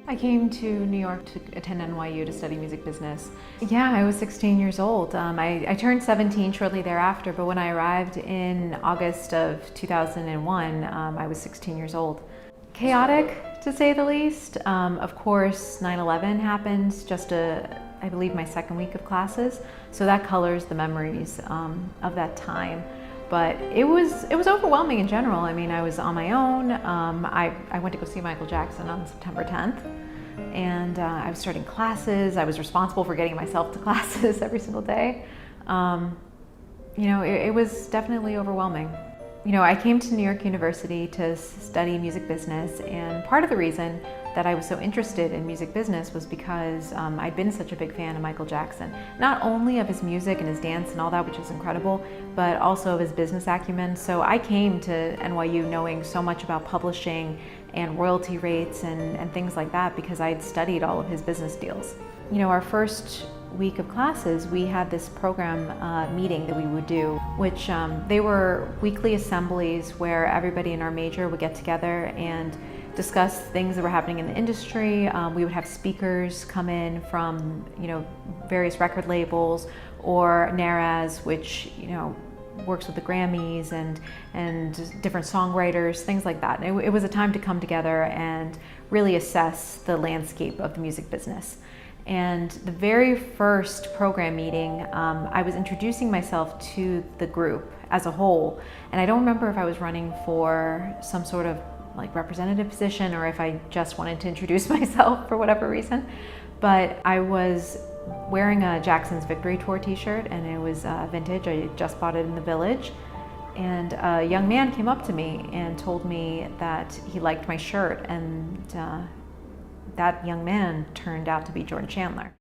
I came to New York to attend NYU to study music business. Yeah, I was 16 years old. I turned 17 shortly thereafter, but when I arrived in August of 2001, I was 16 years old. Chaotic, to say the least. Of course, 9/11 happened just I believe my second week of classes, so that colors the memories of that time. But it was overwhelming in general. I mean, I was on my own. I went to go see Michael Jackson on September 10th, and I was starting classes. I was responsible for getting myself to classes every single day. It was definitely overwhelming. I came to New York University to study music business, and part of the reason that I was so interested in music business was because I'd been such a big fan of Michael Jackson. Not only of his music and his dance and all that, which is incredible, but also of his business acumen. So I came to NYU knowing so much about publishing and royalty rates and things like that because I'd studied all of his business deals. Our first week of classes, we had this program meeting that we would do, which they were weekly assemblies where everybody in our major would get together and discuss things that were happening in the industry. We would have speakers come in from various record labels, or NARAS, which works with the Grammys and different songwriters, things like that. It was a time to come together and really assess the landscape of the music business. And the very first program meeting, I was introducing myself to the group as a whole. And I don't remember if I was running for some sort of representative position or if I just wanted to introduce myself for whatever reason. But I was wearing a Jackson's Victory Tour t-shirt, and it was vintage. I just bought it in the Village. And a young man came up to me and told me that he liked my shirt, and that young man turned out to be Jordan Chandler.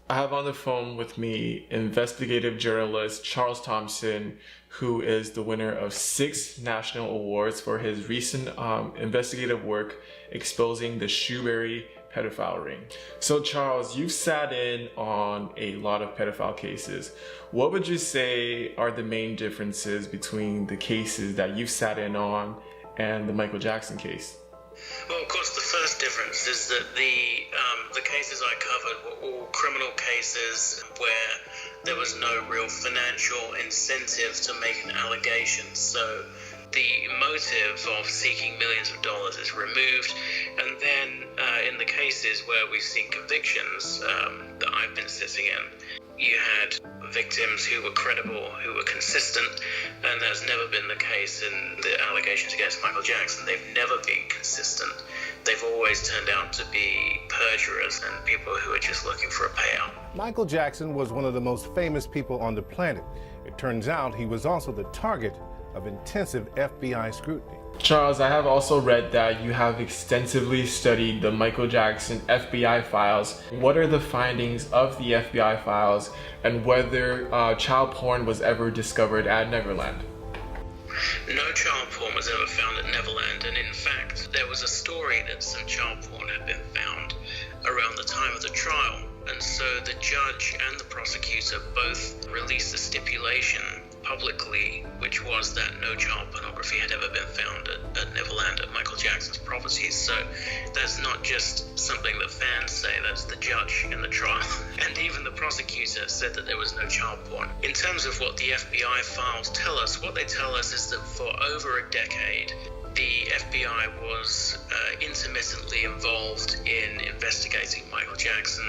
I have on the phone with me investigative journalist Charles Thompson, who is the winner of 6 national awards for his recent investigative work exposing the Shoebury pedophile ring. So Charles, you've sat in on a lot of pedophile cases. What would you say are the main differences between the cases that you've sat in on and the Michael Jackson case? Well, of course, the first difference is that the cases I covered were all criminal cases where there was no real financial incentive to make an allegation. So the motive of seeking millions of dollars is removed. And then in the cases where we've seen convictions that I've been sitting in, you had victims who were credible, who were consistent, and that's never been the case in the allegations against Michael Jackson. They've never been consistent. They've always turned out to be perjurers and people who are just looking for a payout. Michael Jackson was one of the most famous people on the planet. It turns out he was also the target of intensive FBI scrutiny. Charles, I have also read that you have extensively studied the Michael Jackson FBI files. What are the findings of the FBI files, and whether child porn was ever discovered at Neverland? No child porn was ever found at Neverland, and in fact, there was a story that some child porn had been found around the time of the trial. And so the judge and the prosecutor both released a stipulation publicly, which was that no child pornography had ever been found at Neverland, at Michael Jackson's properties. So that's not just something that fans say, that's the judge in the trial. And even the prosecutor said that there was no child porn. In terms of what the FBI files tell us, what they tell us is that for over a decade, the FBI was intermittently involved in investigating Michael Jackson.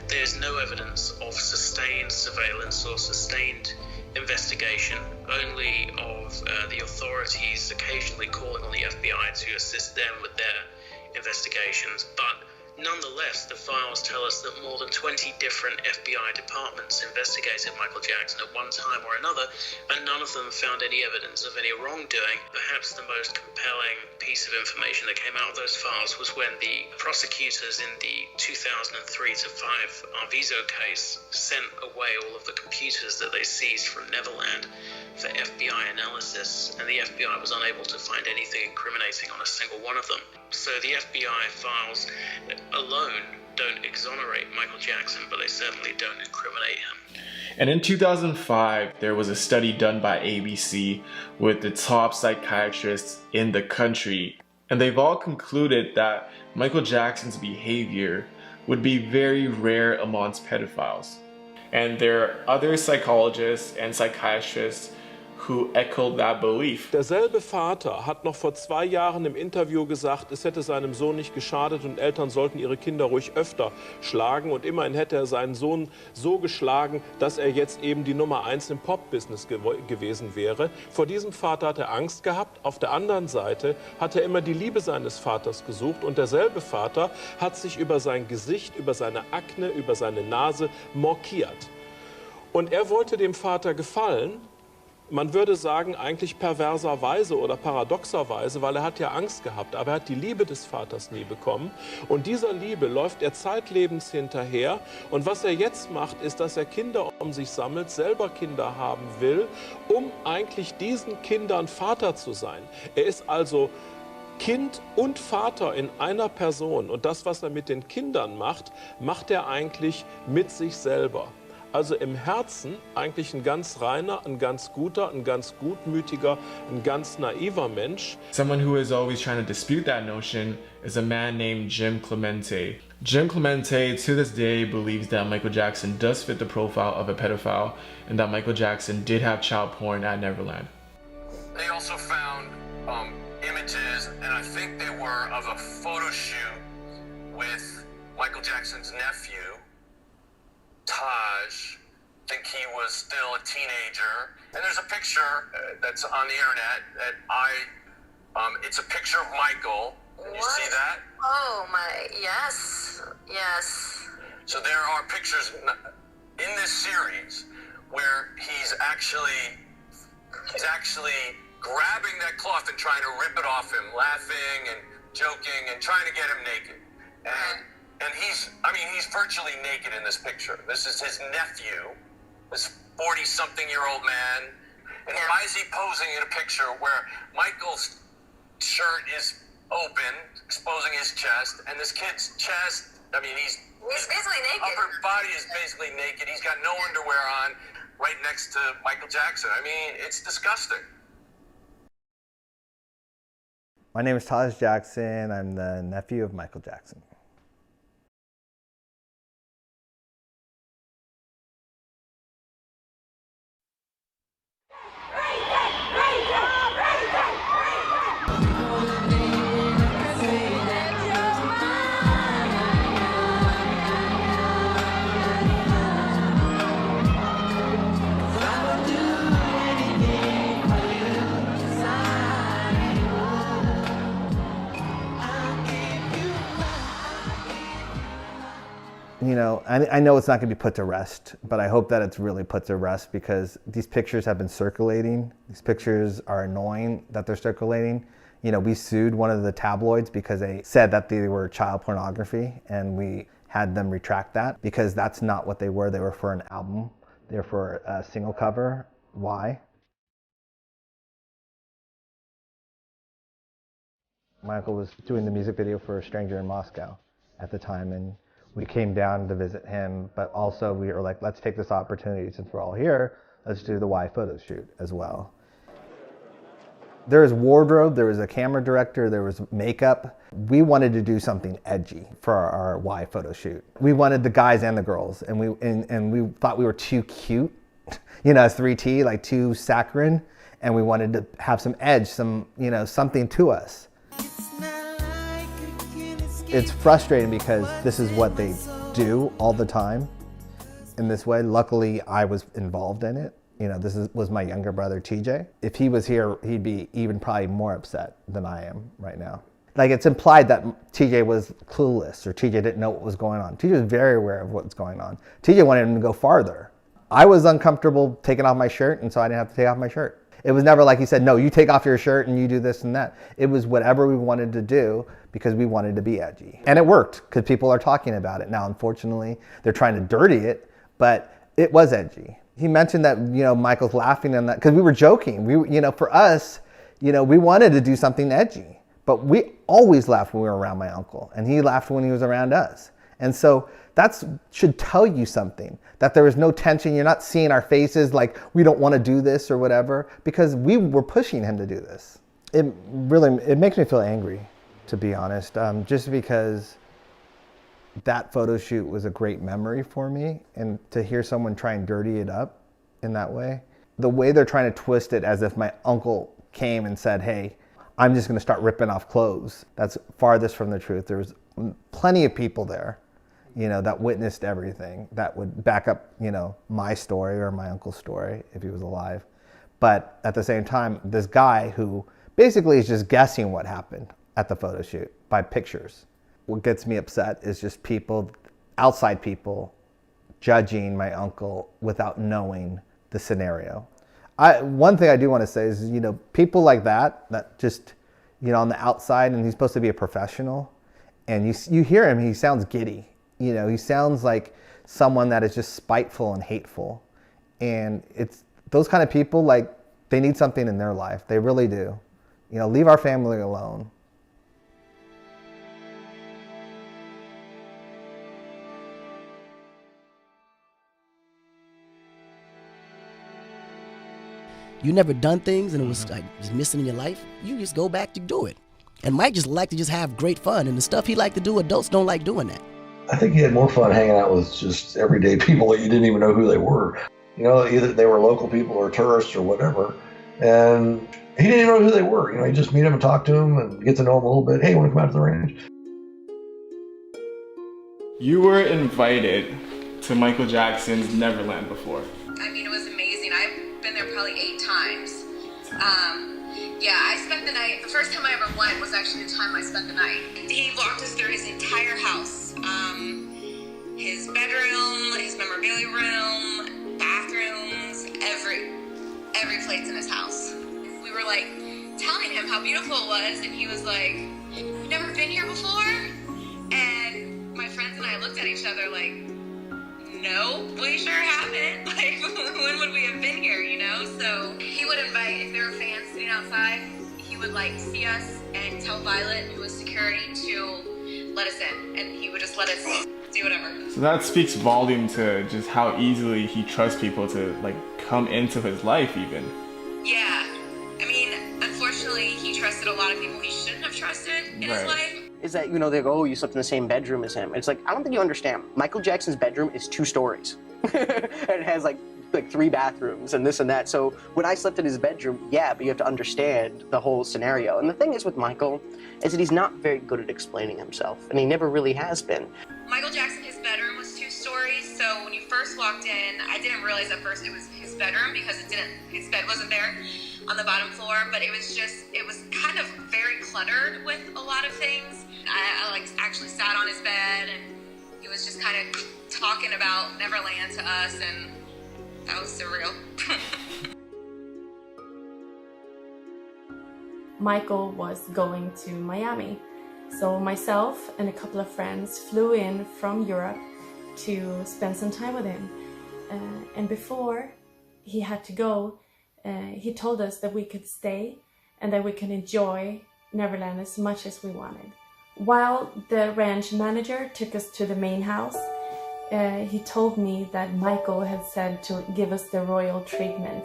There's no evidence of sustained surveillance or sustained investigation, only of the authorities occasionally calling on the FBI to assist them with their investigations. But nonetheless, the files tell us that more than 20 different FBI departments investigated Michael Jackson at one time or another, and none of them found any evidence of any wrongdoing. Perhaps the most compelling piece of information that came out of those files was when the prosecutors in the 2003-5 Arvizo case sent away all of the computers that they seized from Neverland for FBI analysis, and the FBI was unable to find anything incriminating on a single one of them. So the FBI files alone don't exonerate Michael Jackson, but they certainly don't incriminate him. And in 2005, there was a study done by ABC with the top psychiatrists in the country, and they've all concluded that Michael Jackson's behavior would be very rare amongst pedophiles. And there are other psychologists and psychiatrists who echoed that belief. Derselbe Vater hat noch vor 2 Jahren im Interview gesagt, es hätte seinem Sohn nicht geschadet und Eltern sollten ihre Kinder ruhig öfter schlagen. Und immerhin hätte er seinen Sohn so geschlagen, dass er jetzt eben die Nummer 1 im Pop-Business gewesen wäre. Vor diesem Vater hat er Angst gehabt. Auf der anderen Seite hat er immer die Liebe seines Vaters gesucht. Und derselbe Vater hat sich über sein Gesicht, über seine Akne, über seine Nase mokiert. Und er wollte dem Vater gefallen. Man würde sagen, eigentlich perverserweise oder paradoxerweise, weil er hat ja Angst gehabt, aber er hat die Liebe des Vaters nie bekommen. Und dieser Liebe läuft er zeitlebens hinterher. Und was er jetzt macht, ist, dass er Kinder um sich sammelt, selber Kinder haben will, um eigentlich diesen Kindern Vater zu sein. Er ist also Kind und Vater in einer Person. Und das, was er mit den Kindern macht, macht er eigentlich mit sich selber. Also im Herzen eigentlich ein ganz reiner, ein ganz guter, ein ganz gutmütiger, ein ganz naiver Mensch. Someone who is always trying to dispute that notion is a man named Jim Clemente. Jim Clemente, to this day, believes that Michael Jackson does fit the profile of a pedophile and that Michael Jackson did have child porn at Neverland. They also found images, and I think they were of a photo shoot with Michael Jackson's nephew, Taj. I think he was still a teenager. And there's a picture that's on the internet that it's a picture of Michael. What? You see that? Oh my, yes, yes. So there are pictures in this series where he's actually grabbing that cloth and trying to rip it off him, laughing and joking and trying to get him naked. And he's virtually naked in this picture. This is his nephew, this 40-something-year-old man. And why is he posing in a picture where Michael's shirt is open, exposing his chest, and this kid's chest, he's basically naked. Upper body is basically naked. He's got no underwear on, right next to Michael Jackson. It's disgusting. My name is Taj Jackson. I'm the nephew of Michael Jackson. I know it's not going to be put to rest, but I hope that it's really put to rest because these pictures have been circulating. These pictures are annoying that they're circulating. We sued one of the tabloids because they said that they were child pornography, and we had them retract that because that's not what they were. They were for an album. They were for a single cover. Why? Michael was doing the music video for A Stranger in Moscow at the time, and We came down to visit him, but also we were like, let's take this opportunity since we're all here, let's do the Y photo shoot as well. There was wardrobe, there was a camera director, there was makeup. We wanted to do something edgy for our Y photo shoot. We wanted the guys and the girls, and we thought we were too cute, you know, 3T, like too saccharine, and we wanted to have some edge, some, you know, something to us. It's frustrating because this is what they do all the time in this way. Luckily, I was involved in it. You know, was my younger brother, TJ. If he was here, he'd be even probably more upset than I am right now. Like, it's implied that TJ was clueless or TJ didn't know what was going on. TJ was very aware of what's going on. TJ wanted him to go farther. I was uncomfortable taking off my shirt, and so I didn't have to take off my shirt. It was never like he said, no, you take off your shirt and you do this and that. It was whatever we wanted to do because we wanted to be edgy. And it worked because people are talking about it. Now, unfortunately, they're trying to dirty it, but it was edgy. He mentioned that, you know, Michael's laughing and that, because we were joking. We, you know, for us, you know, we wanted to do something edgy, but we always laughed when we were around my uncle, and he laughed when he was around us. And so that should tell you something, that there is no tension. You're not seeing our faces like we don't want to do this or whatever, because we were pushing him to do this. It makes me feel angry, to be honest, just because that photo shoot was a great memory for me, and to hear someone try and dirty it up in that way, the way they're trying to twist it as if my uncle came and said, hey, I'm just going to start ripping off clothes. That's farthest from the truth. There was plenty of people there, you know, that witnessed everything, that would back up, you know, my story or my uncle's story if he was alive. But at the same time, this guy who basically is just guessing what happened at the photo shoot by pictures. What gets me upset is just people, outside people, judging my uncle without knowing the scenario. One thing I do want to say is, you know, people like that just, you know, on the outside, and he's supposed to be a professional, and you hear him, he sounds giddy. You know, he sounds like someone that is just spiteful and hateful. And it's those kind of people, like, they need something in their life. They really do. You know, leave our family alone. You never done things and it was like just missing in your life, you just go back to do it. And Mike just liked to just have great fun, and the stuff he liked to do, adults don't like doing that. I think he had more fun hanging out with just everyday people that you didn't even know who they were. You know, either they were local people or tourists or whatever. And he didn't even know who they were. You know, you just meet them and talk to them and get to know them a little bit. Hey, you want to come out to the range? You were invited to Michael Jackson's Neverland before. I mean, it was amazing. I've been there probably 8 times. Yeah, I spent the night. The first time I ever went was actually the time I spent the night. He walked us through his entire house. His bedroom, his memorabilia room, bathrooms, every place in his house. We were like telling him how beautiful it was, and he was like, "You've never been here before?" And my friends and I looked at each other like, "No, we sure haven't. Like, when would we have been here, you know?" So he would invite, if there were fans sitting outside, he would like see us and tell Violet, who was security, to let us in, and he would just let us do whatever. So that speaks volume to just how easily he trusts people to like come into his life even. Yeah. I mean, unfortunately, he trusted a lot of people he shouldn't have trusted in his life. Is that, you know, they go, "Oh, you slept in the same bedroom as him." It's like, I don't think you understand. Michael Jackson's bedroom is 2 stories. And it has like 3 bathrooms and this and that. So when I slept in his bedroom, yeah, but you have to understand the whole scenario. And the thing is with Michael is that he's not very good at explaining himself, and he never really has been. Michael Jackson, his bedroom was 2 stories, so when you first walked in, I didn't realize at first it was his bedroom because his bed wasn't there on the bottom floor, but it was kind of very cluttered with a lot of things. I like actually sat on his bed, and he was just kind of talking about Neverland to us, and that was surreal. Michael was going to Miami. So myself and a couple of friends flew in from Europe to spend some time with him. And before he had to go, he told us that we could stay and that we could enjoy Neverland as much as we wanted. While the ranch manager took us to the main house, he told me that Michael had said to give us the royal treatment.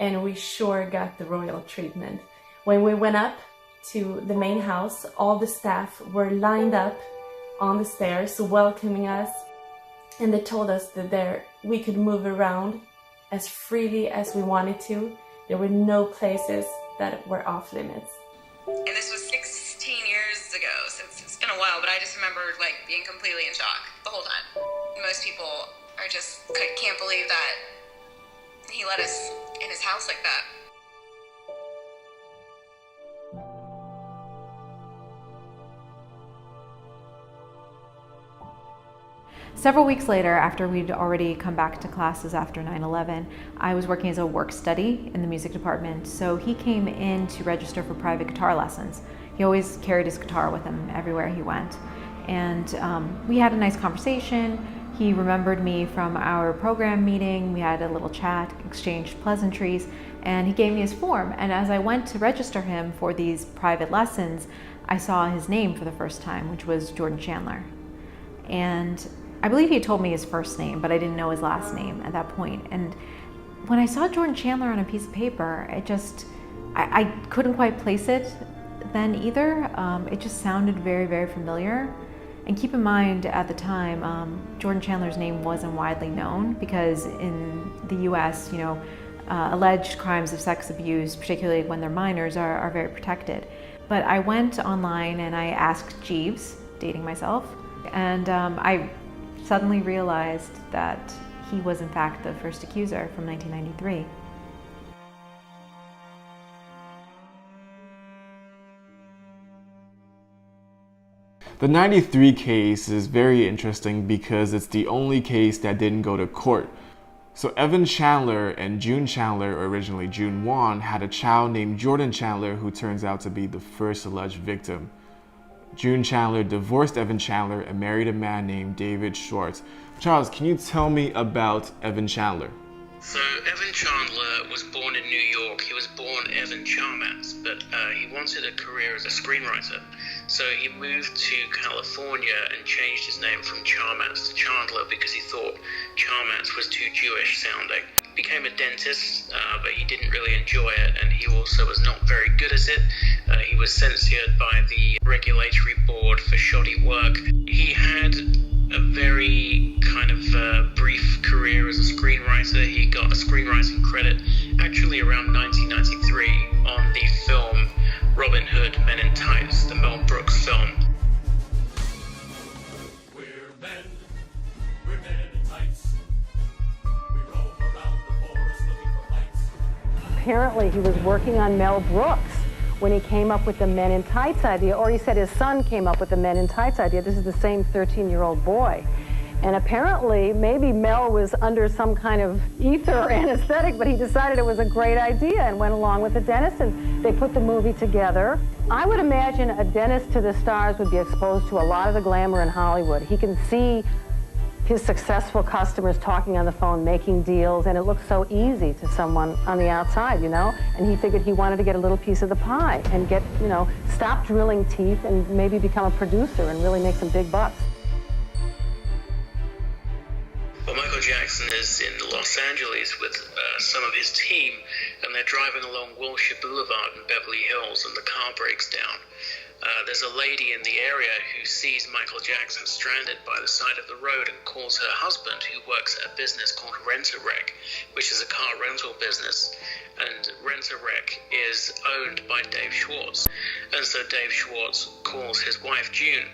And we sure got the royal treatment. When we went up to the main house, all the staff were lined up on the stairs welcoming us. And they told us that we could move around as freely as we wanted to. There were no places that were off limits. And this was 16 years ago, so it's been a while, but I just remember like being completely in shock the whole time. Most people are just can't believe that he let us in his house like that. Several weeks later, after we'd already come back to classes after 9/11, I was working as a work study in the music department, so he came in to register for private guitar lessons. He always carried his guitar with him everywhere he went. And we had a nice conversation. He remembered me from our program meeting. We had a little chat, exchanged pleasantries, and he gave me his form. And as I went to register him for these private lessons, I saw his name for the first time, which was Jordan Chandler. And I believe he told me his first name, but I didn't know his last name at that point. And when I saw Jordan Chandler on a piece of paper, I couldn't quite place it then either. It just sounded very, very familiar. And keep in mind, at the time, Jordan Chandler's name wasn't widely known because in the US, alleged crimes of sex abuse, particularly when they're minors, are very protected. But I went online and I asked Jeeves, dating myself, and I suddenly realized that he was in fact the first accuser from 1993. The 93 case is very interesting because it's the only case that didn't go to court. So Evan Chandler and June Chandler, or originally June Wan, had a child named Jordan Chandler who turns out to be the first alleged victim. June Chandler divorced Evan Chandler and married a man named David Schwartz. Charles, can you tell me about Evan Chandler? So Evan Chandler was born in New York. He was born Evan Charmatz, but he wanted a career as a screenwriter. So he moved to California and changed his name from Charmatz to Chandler because he thought Charmatz was too Jewish sounding. He became a dentist, but he didn't really enjoy it, and he also was not very good at it. He was censured by the regulatory board for shoddy work. He had a very kind of brief career as a screenwriter. He got a screenwriting credit actually around 1993 on the film Robin Hood Men in Tights, the Mel Brooks film. We're men in tights. We roam around the forest looking for lights. Apparently he was working on Mel Brooks when he came up with the Men in Tights idea, or he said his son came up with the Men in Tights idea. This is the same 13-year-old boy. And apparently, maybe Mel was under some kind of ether or anesthetic, but he decided it was a great idea and went along with the dentist, and they put the movie together. I would imagine a dentist to the stars would be exposed to a lot of the glamour in Hollywood. He can see his successful customers talking on the phone, making deals, and it looks so easy to someone on the outside, And he figured he wanted to get a little piece of the pie and get, stop drilling teeth and maybe become a producer and really make some big bucks. Well, Michael Jackson is in Los Angeles with some of his team, and they're driving along Wilshire Boulevard in Beverly Hills, and the car breaks down. There's a lady in the area who sees Michael Jackson stranded by the side of the road and calls her husband, who works at a business called Rent-A-Wreck, which is a car rental business. And Rent-A-Wreck is owned by Dave Schwartz. And so Dave Schwartz calls his wife June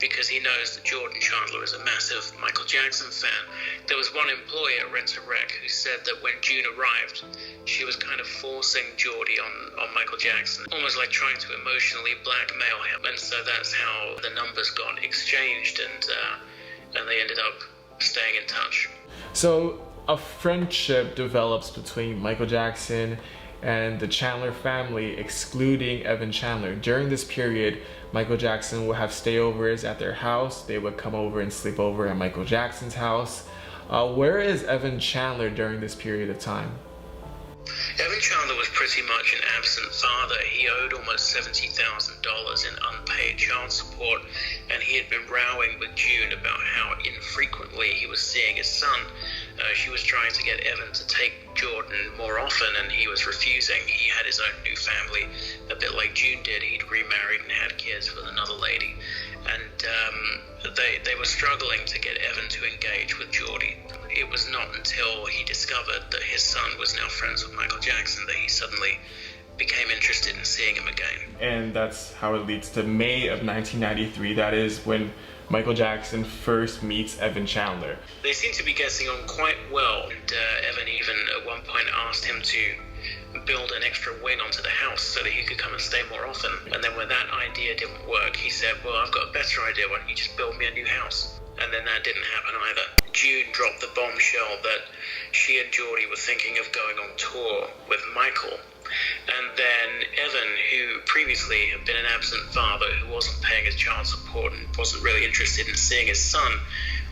because he knows that Jordan Chandler is a massive Michael Jackson fan. There was one employee at Rent-A-Wreck who said that when June arrived, she was kind of forcing Geordie on Michael Jackson, almost like trying to emotionally blackmail him. And so that's how the numbers got exchanged, and they ended up staying in touch. So a friendship develops between Michael Jackson and the Chandler family, excluding Evan Chandler. During this period, Michael Jackson would have stayovers at their house. They would come over and sleep over at Michael Jackson's house. Where is Evan Chandler during this period of time? Evan Chandler was pretty much an absent father. He owed almost $70,000 in unpaid child support, and he had been rowing with June about how infrequently he was seeing his son. She was trying to get Evan to take Jordan more often, and he was refusing. He had his own new family, a bit like June did. He'd remarried and had kids with another lady, and they were struggling to get Evan to engage with Geordie. It was not until he discovered that his son was now friends with Michael Jackson that he suddenly became interested in seeing him again. And that's how it leads to May of 1993. That is when Michael Jackson first meets Evan Chandler. They seem to be getting on quite well, and Evan even at one point asked him to build an extra wing onto the house so that he could come and stay more often. And then when that idea didn't work, he said, well, I've got a better idea, why don't you just build me a new house? And then that didn't happen either. June dropped the bombshell that she and Geordie were thinking of going on tour with Michael. And then Evan, who previously had been an absent father who wasn't paying his child support and wasn't really interested in seeing his son,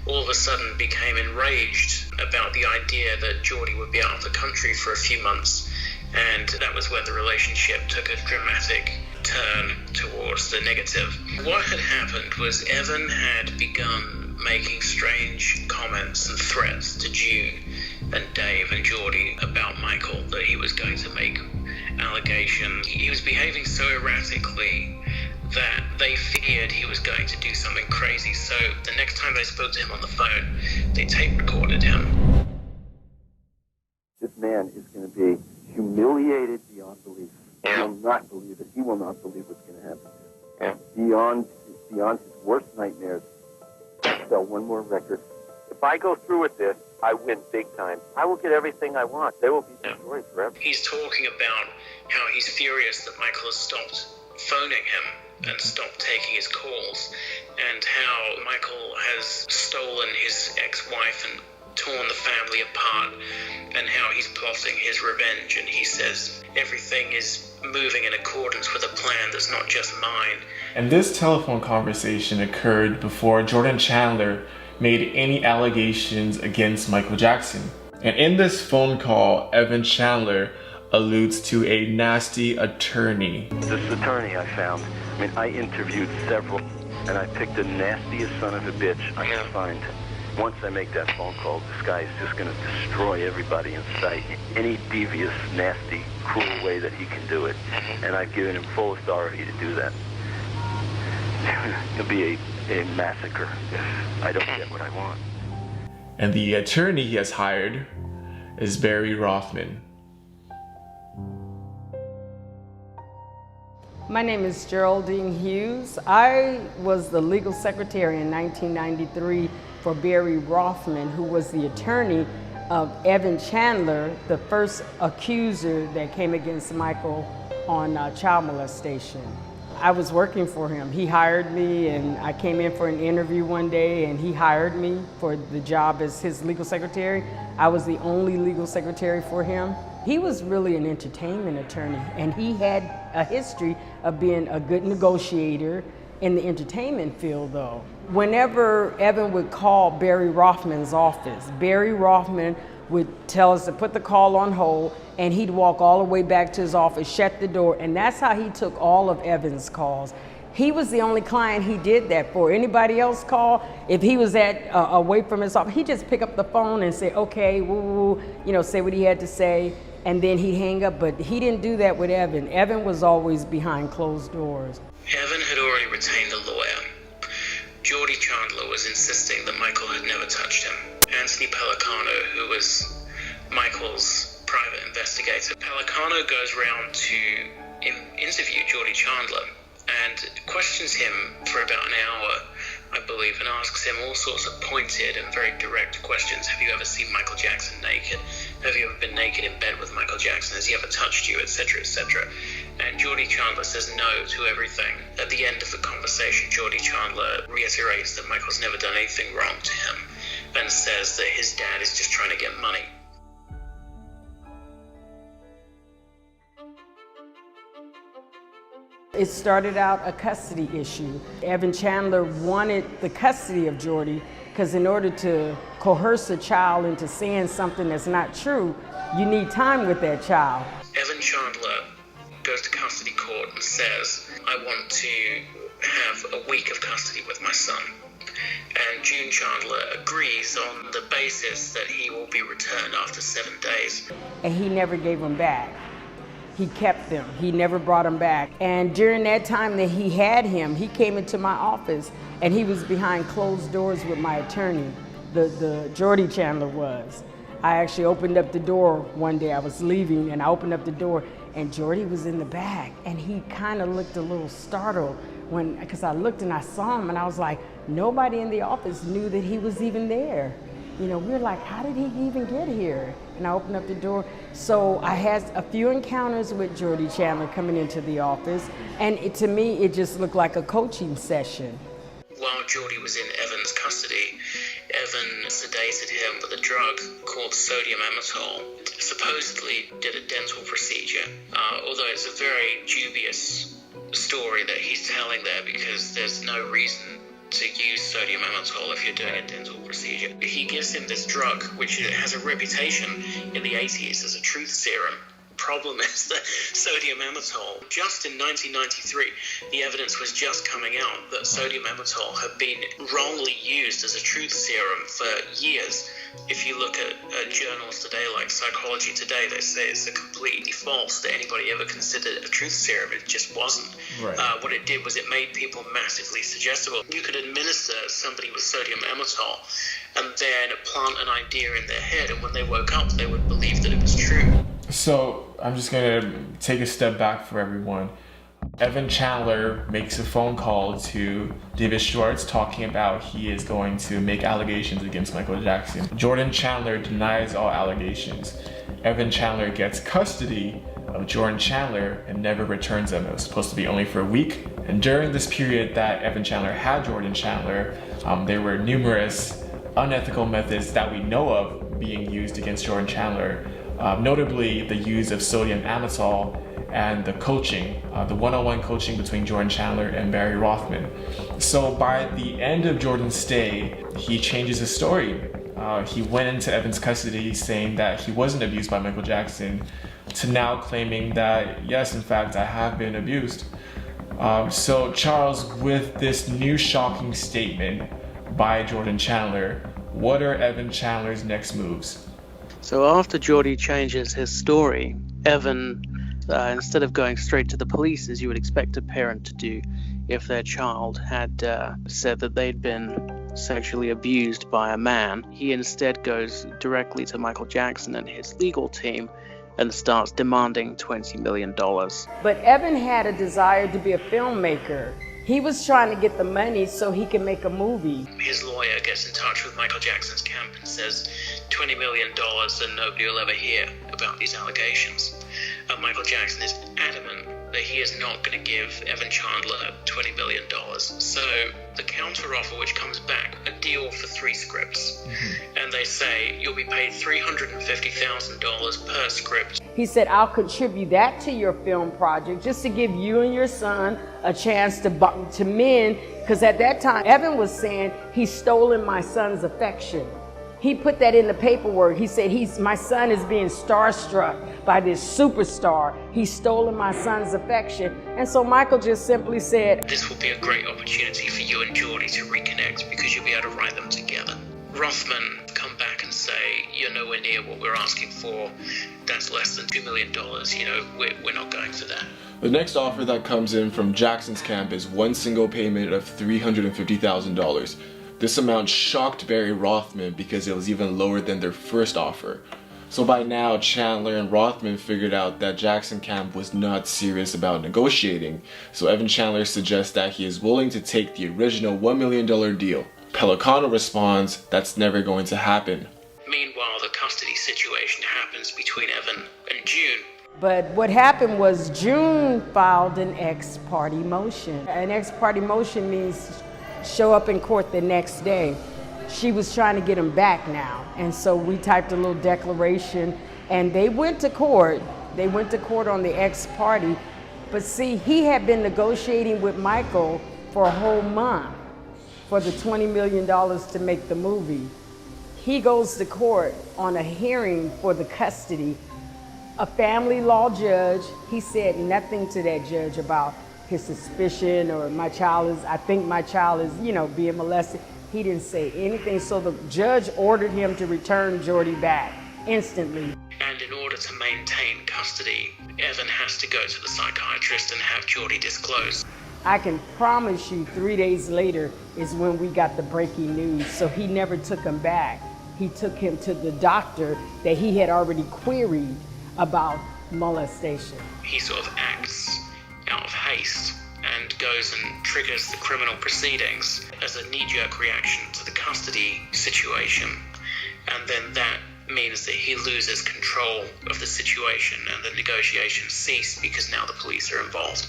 all of a sudden became enraged about the idea that Geordie would be out of the country for a few months. And that was when the relationship took a dramatic turn towards the negative. What had happened was Evan had begun making strange comments and threats to June and Dave and Geordie about Michael, that he was going to make allegations. He was behaving so erratically that they feared he was going to do something crazy. So the next time they spoke to him on the phone, they tape recorded him. This man is going to be humiliated beyond belief. He will not believe it. He will not believe what's going to happen to him. Beyond his worst nightmares. Sell one more record. If I go through with this, I win big time. I will get everything I want. They will be destroyed forever. He's talking about how he's furious that Michael has stopped phoning him and stopped taking his calls, and how Michael has stolen his ex-wife and torn the family apart, and how he's plotting his revenge. And he says everything is moving in accordance with a plan that's not just mine. And this telephone conversation occurred before Jordan Chandler made any allegations against Michael Jackson. And in this phone call, Evan Chandler alludes to a nasty attorney. This attorney I found, I interviewed several, and I picked the nastiest son of a bitch I could find. Once I make that phone call, this guy is just going to destroy everybody in sight. Any devious, nasty, cruel way that he can do it. And I've given him full authority to do that. It'll be a massacre if I don't get what I want. And the attorney he has hired is Barry Rothman. My name is Geraldine Hughes. I was the legal secretary in 1993 for Barry Rothman, who was the attorney of Evan Chandler, the first accuser that came against Michael on child molestation. I was working for him. He hired me, and I came in for an interview one day, and he hired me for the job as his legal secretary. I was the only legal secretary for him. He was really an entertainment attorney, and he had a history of being a good negotiator in the entertainment field, though. Whenever Evan would call Barry Rothman's office, Barry Rothman would tell us to put the call on hold, and he'd walk all the way back to his office, shut the door, and that's how he took all of Evan's calls. He was the only client he did that for. Anybody else call, if he was away from his office, he'd just pick up the phone and say, okay, woo, say what he had to say, and then he'd hang up. But he didn't do that with Evan. Evan was always behind closed doors. Evan had already retained a lawyer. Geordie Chandler was insisting that Michael had never touched him. Anthony Pellicano, who was Michael's private investigator, Pellicano goes round to interview Geordie Chandler and questions him for about an hour, I believe, and asks him all sorts of pointed and very direct questions. Have you ever seen Michael Jackson naked? Have you ever been naked in bed with Michael Jackson? Has he ever touched you, etc., etc.? And Geordie Chandler says no to everything. At the end of the conversation, Geordie Chandler reiterates that Michael's never done anything wrong to him and says that his dad is just trying to get money. it started out a custody issue. Evan Chandler wanted the custody of Jordy because in order to coerce a child into saying something that's not true, you need time with that child. Evan Chandler goes to custody court and says, I want to have a week of custody with my son. And June Chandler agrees on the basis that he will be returned after 7 days. And he never gave them back. He kept them. He never brought them back. And during that time that he had him, he came into my office and he was behind closed doors with my attorney, the Jordy Chandler was. I actually opened up the door one day. I was leaving and I opened up the door and Jordy was in the back and he kind of looked a little startled because I looked and I saw him and I was like, nobody in the office knew that he was even there. You know, we were like, how did he even get here? And I opened up the door. So I had a few encounters with Jordy Chandler coming into the office, and to me, it just looked like a coaching session. While Jordy was in Evan's custody, Evan sedated him with a drug called sodium amytal, supposedly did a dental procedure, although it's a very dubious story that he's telling there because there's no reason to use sodium amytal if you're doing a dental procedure. He gives him this drug, which has a reputation in the 80s as a truth serum. Problem is that sodium amytal, just in 1993, the evidence was just coming out that sodium amytal had been wrongly used as a truth serum for years. If you look at journals today like Psychology Today, they say it's completely false that anybody ever considered a truth serum. It just wasn't. Right. What it did was it made people massively suggestible. You could administer somebody with sodium amytal and then plant an idea in their head, and when they woke up, they would believe that it was true. So I'm just going to take a step back for everyone. Evan Chandler makes a phone call to David Schwartz talking about he is going to make allegations against Michael Jackson. Jordan Chandler denies all allegations. Evan Chandler gets custody of Jordan Chandler and never returns them. It was supposed to be only for a week. And during this period that Evan Chandler had Jordan Chandler, there were numerous unethical methods that we know of being used against Jordan Chandler. Notably the use of sodium amytal and the coaching, the one-on-one coaching between Jordan Chandler and Barry Rothman. So by the end of Jordan's stay, he changes his story. He went into Evan's custody saying that he wasn't abused by Michael Jackson, to now claiming that, yes, in fact, I have been abused. So Charles, with this new shocking statement by Jordan Chandler, what are Evan Chandler's next moves? So after Jordy changes his story, Evan, instead of going straight to the police as you would expect a parent to do if their child had said that they'd been sexually abused by a man, he instead goes directly to Michael Jackson and his legal team and starts demanding $20 million. But Evan had a desire to be a filmmaker. He was trying to get the money so he could make a movie. His lawyer gets in touch with Michael Jackson's camp and says $20 million and nobody will ever hear about these allegations. Michael Jackson is adamant that he is not going to give Evan Chandler $20 million. So the counteroffer, which comes back, a deal for 3 scripts. And they say you'll be paid $350,000 per script. He said, I'll contribute that to your film project just to give you and your son a chance to mend. Because at that time, Evan was saying he's stolen my son's affection. He put that in the paperwork. He said, my son is being starstruck by this superstar. He's stolen my son's affection. And so Michael just simply said, this will be a great opportunity for you and Jordy to reconnect because you'll be able to write them together. Rothman come back and say, you're nowhere near what we're asking for. That's less than $2 million. You know, we're not going for that. The next offer that comes in from Jackson's camp is one single payment of $350,000. This amount shocked Barry Rothman because it was even lower than their first offer. So by now, Chandler and Rothman figured out that Jackson camp was not serious about negotiating. So Evan Chandler suggests that he is willing to take the original $1 million deal. Pelicano responds, that's never going to happen. Meanwhile, the custody situation happens between Evan and June. But what happened was June filed an ex parte motion. An ex parte motion means show up in court the next day. She was trying to get him back now. And so we typed a little declaration and they went to court. They went to court on the ex parte But see, he had been negotiating with Michael for a whole month for the $20 million to make the movie. He goes to court on a hearing for the custody. A family law judge, he said nothing to that judge about his suspicion or I think my child is, being molested. He didn't say anything. So the judge ordered him to return Jordy back instantly. And in order to maintain custody, Evan has to go to the psychiatrist and have Jordy disclose. I can promise you 3 days later is when we got the breaking news. So he never took him back. He took him to the doctor that he had already queried about molestation. He sort of acts out of haste and goes and triggers the criminal proceedings as a knee-jerk reaction to the custody situation. And then that means that he loses control of the situation and the negotiations cease because now the police are involved.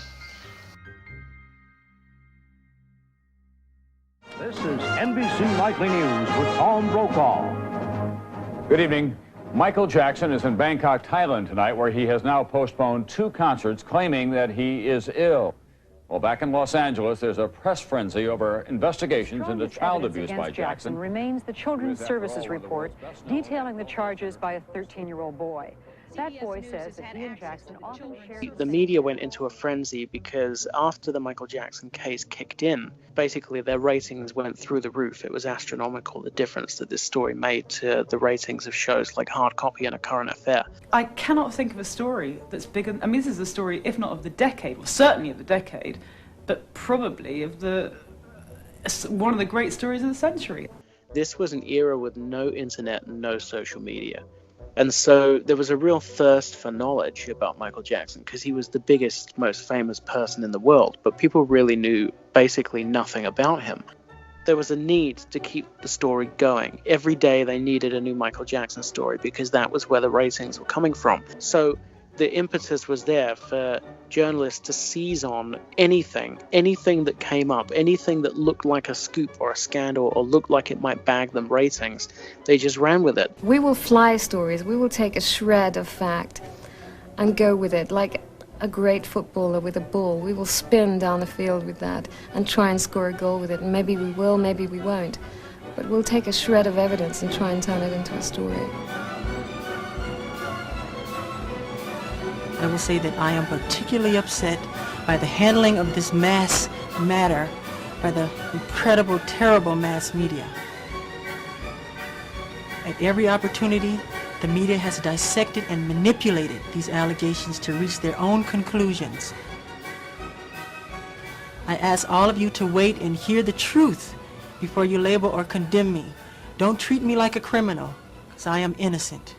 This is NBC Nightly News with Tom Brokaw. Good evening. Michael Jackson is in Bangkok, Thailand tonight, where he has now postponed 2 concerts, claiming that he is ill. Well, back in Los Angeles, there's a press frenzy over investigations into child abuse by Jackson. Remains the Children's Services report detailing the charges by a 13-year-old boy. That boy says that he and Jackson often shared... The media went into a frenzy because after the Michael Jackson case kicked in, basically their ratings went through the roof. It was astronomical, the difference that this story made to the ratings of shows like Hard Copy and A Current Affair. I cannot think of a story that's bigger. I mean, this is a story, if not of the decade, well, certainly of the decade, but probably of one of the great stories of the century. This was an era with no internet and no social media. And so there was a real thirst for knowledge about Michael Jackson because he was the biggest, most famous person in the world, but people really knew basically nothing about him. There was a need to keep the story going. Every day they needed a new Michael Jackson story because that was where the ratings were coming from. So the impetus was there for journalists to seize on anything that came up, anything that looked like a scoop or a scandal or looked like it might bag them ratings. They just ran with it. We will fly stories. We will take a shred of fact and go with it like a great footballer with a ball. We will spin down the field with that and try and score a goal with it. And maybe we will, maybe we won't. But we'll take a shred of evidence and try and turn it into a story. I will say that I am particularly upset by the handling of this mass matter by the incredible, terrible mass media. At every opportunity, the media has dissected and manipulated these allegations to reach their own conclusions. I ask all of you to wait and hear the truth before you label or condemn me. Don't treat me like a criminal, because I am innocent.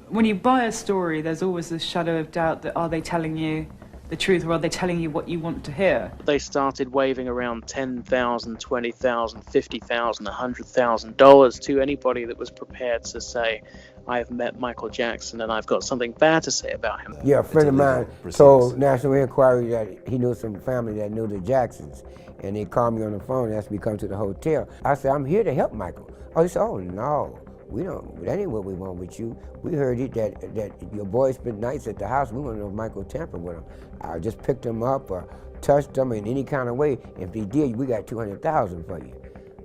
When you buy a story, there's always this shadow of doubt that are they telling you the truth or are they telling you what you want to hear? They started waving around $10,000, $20,000, $50,000, $100,000 to anybody that was prepared to say, I have met Michael Jackson and I've got something bad to say about him. Yeah, a friend of mine told National Enquiry that he knew some family that knew the Jacksons. And they called me on the phone and asked me to come to the hotel. I said, I'm here to help Michael. Oh, he said, oh, no. That ain't what we want with you. We heard it that your boy spent nights at the house. We want to know if Michael tampered with him. I just picked him up or touched him in any kind of way. If he did, we got $200,000 for you.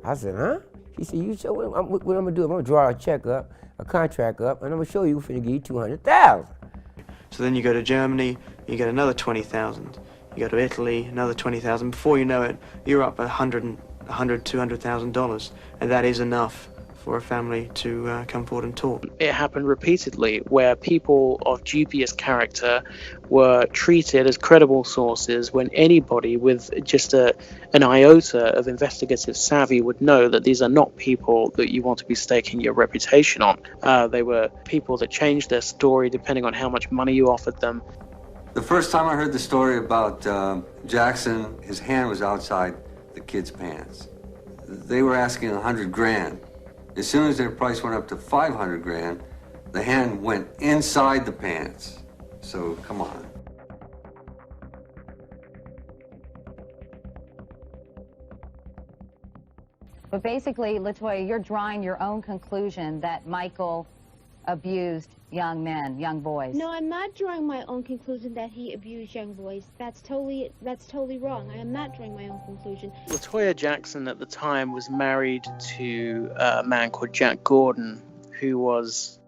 I said, huh? He said, you show what I'm gonna do? I'm gonna draw a check up, a contract up, and I'm gonna show you we're finna give you $200,000. So then you go to Germany, you get another 20,000. You go to Italy, another 20,000. Before you know it, you're up $200,000, and that is enough for a family to come forward and talk. It happened repeatedly where people of dubious character were treated as credible sources when anybody with just an iota of investigative savvy would know that these are not people that you want to be staking your reputation on. They were people that changed their story depending on how much money you offered them. The first time I heard the story about Jackson, his hand was outside the kid's pants. They were asking $100,000. As soon as their price went up to $500,000, the hand went inside the pants. So, come on. But basically, Latoya, you're drawing your own conclusion that Michael abused young men, young boys. No, I'm not drawing my own conclusion that he abused young boys. That's totally wrong. I am not drawing my own conclusion. LaToya Jackson at the time was married to a man called Jack Gordon, who was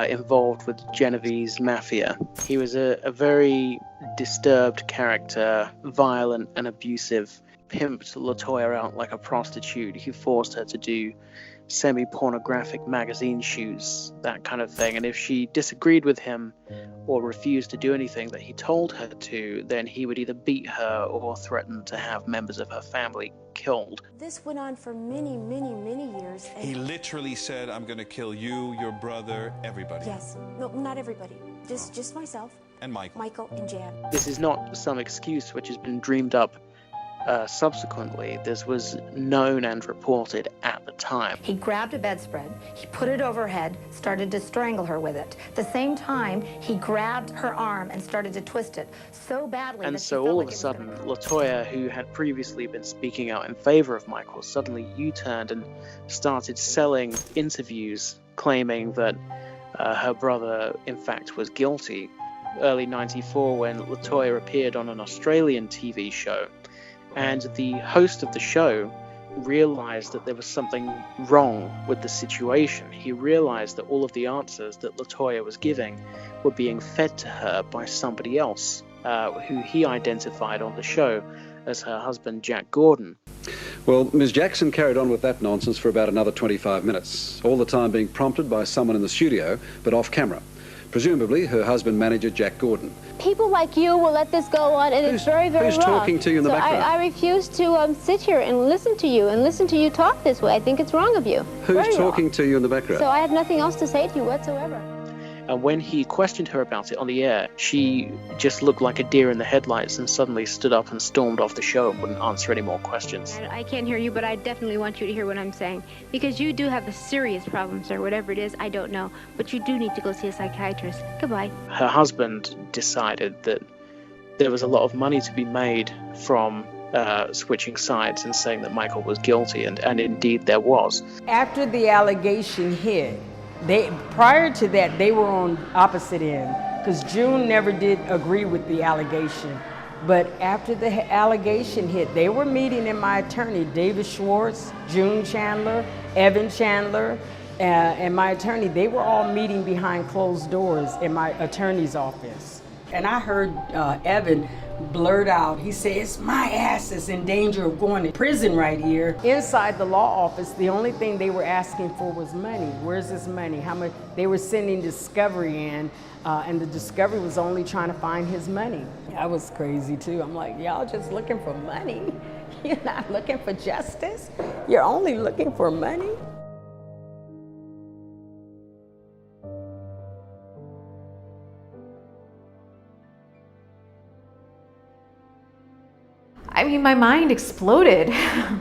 involved with Genevieve's mafia. He was a very disturbed character, violent and abusive. Pimped LaToya out like a prostitute. He forced her to do semi-pornographic magazine shoots, that kind of thing. And if she disagreed with him or refused to do anything that he told her to, then he would either beat her or threaten to have members of her family killed. This went on for many, many, many years. He literally said, I'm going to kill you, your brother, everybody. Yes. No, not everybody. Just myself. And Michael. Michael and Jan. This is not some excuse which has been dreamed up subsequently. This was known and reported at the time. He grabbed a bedspread, he put it over her head, started to strangle her with it. At the same time, he grabbed her arm and started to twist it so badly. And so all of a sudden, LaToya, who had previously been speaking out in favor of Michael, suddenly U-turned and started selling interviews claiming that her brother, in fact, was guilty. Early '94, when LaToya appeared on an Australian TV show, and the host of the show realized that there was something wrong with the situation. He realized that all of the answers that LaToya was giving were being fed to her by somebody else, who he identified on the show as her husband, Jack Gordon. Well, Ms. Jackson carried on with that nonsense for about another 25 minutes, all the time being prompted by someone in the studio, but off camera. Presumably her husband, manager Jack Gordon. People like you will let this go on, and it's very, very who's wrong. talking to you in the background? I refuse to sit here and listen to you talk this way. I think it's wrong of you. Who's talking to you in the background? So I have nothing else to say to you whatsoever. And when he questioned her about it on the air, she just looked like a deer in the headlights and suddenly stood up and stormed off the show and wouldn't answer any more questions. I can't hear you, but I definitely want you to hear what I'm saying. Because you do have a serious problem, sir. Whatever it is, I don't know. But you do need to go see a psychiatrist. Goodbye. Her husband decided that there was a lot of money to be made from switching sides and saying that Michael was guilty, and indeed there was. After the allegation hit, prior to that, they were on opposite end, because June never did agree with the allegation. But after the allegation hit, they were meeting in my attorney, David Schwartz, June Chandler, Evan Chandler, and my attorney. They were all meeting behind closed doors in my attorney's office. And I heard Evan blurt out, he says, my ass is in danger of going to prison right here. Inside the law office, the only thing they were asking for was money. Where's this money? How much? They were sending discovery in, and the discovery was only trying to find his money. I was crazy too. I'm like, y'all just looking for money? You're not looking for justice? You're only looking for money? I mean, my mind exploded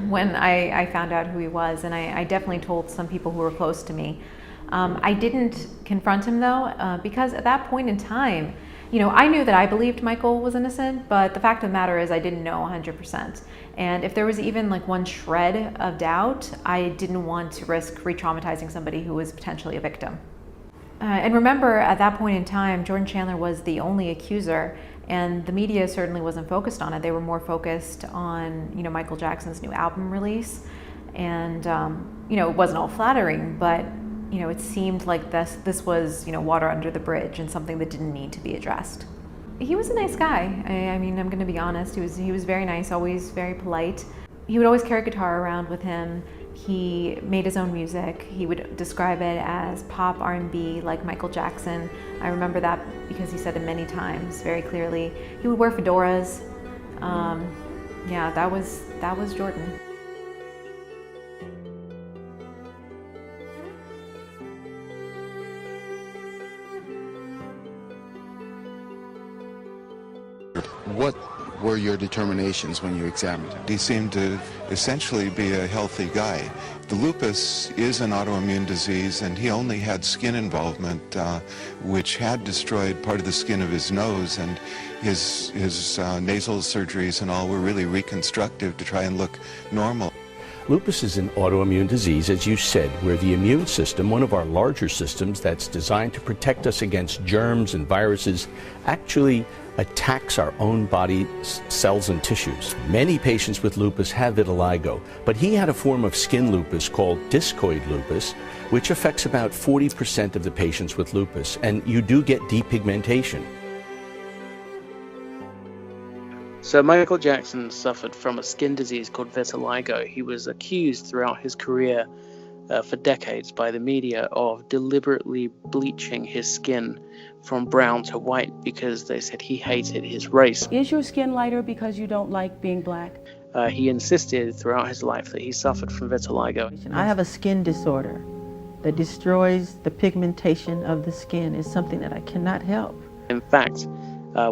when I found out who he was, and I definitely told some people who were close to me. I didn't confront him though, because at that point in time, you know, I knew that I believed Michael was innocent, but the fact of the matter is I didn't know 100%. And if there was even like one shred of doubt, I didn't want to risk re-traumatizing somebody who was potentially a victim. And remember, at that point in time, Jordan Chandler was the only accuser, and the media certainly wasn't focused on it. They were more focused on, you know, Michael Jackson's new album release. And, you know, it wasn't all flattering, but, you know, it seemed like this was, you know, water under the bridge and something that didn't need to be addressed. He was a nice guy. I mean, I'm going to be honest. He was very nice, always very polite. He would always carry a guitar around with him. He made his own music. He would describe it as pop R&B like Michael Jackson. I remember that because he said it many times very clearly. He would wear fedoras. Yeah, that was Jordan. What were your determinations when you examined him? He seemed to essentially be a healthy guy. The lupus is an autoimmune disease, and he only had skin involvement, which had destroyed part of the skin of his nose, and his nasal surgeries and all were really reconstructive to try and look normal. Lupus is an autoimmune disease, as you said, where the immune system, one of our larger systems that's designed to protect us against germs and viruses, actually attacks our own body cells and tissues. Many patients with lupus have vitiligo, but he had a form of skin lupus called discoid lupus, which affects about 40% of the patients with lupus, and you do get depigmentation. So Michael Jackson suffered from a skin disease called vitiligo. He was accused throughout his career for decades by the media of deliberately bleaching his skin from brown to white because they said he hated his race. Is your skin lighter because you don't like being black? He insisted throughout his life that he suffered from vitiligo. I have a skin disorder that destroys the pigmentation of the skin. It's something that I cannot help. In fact,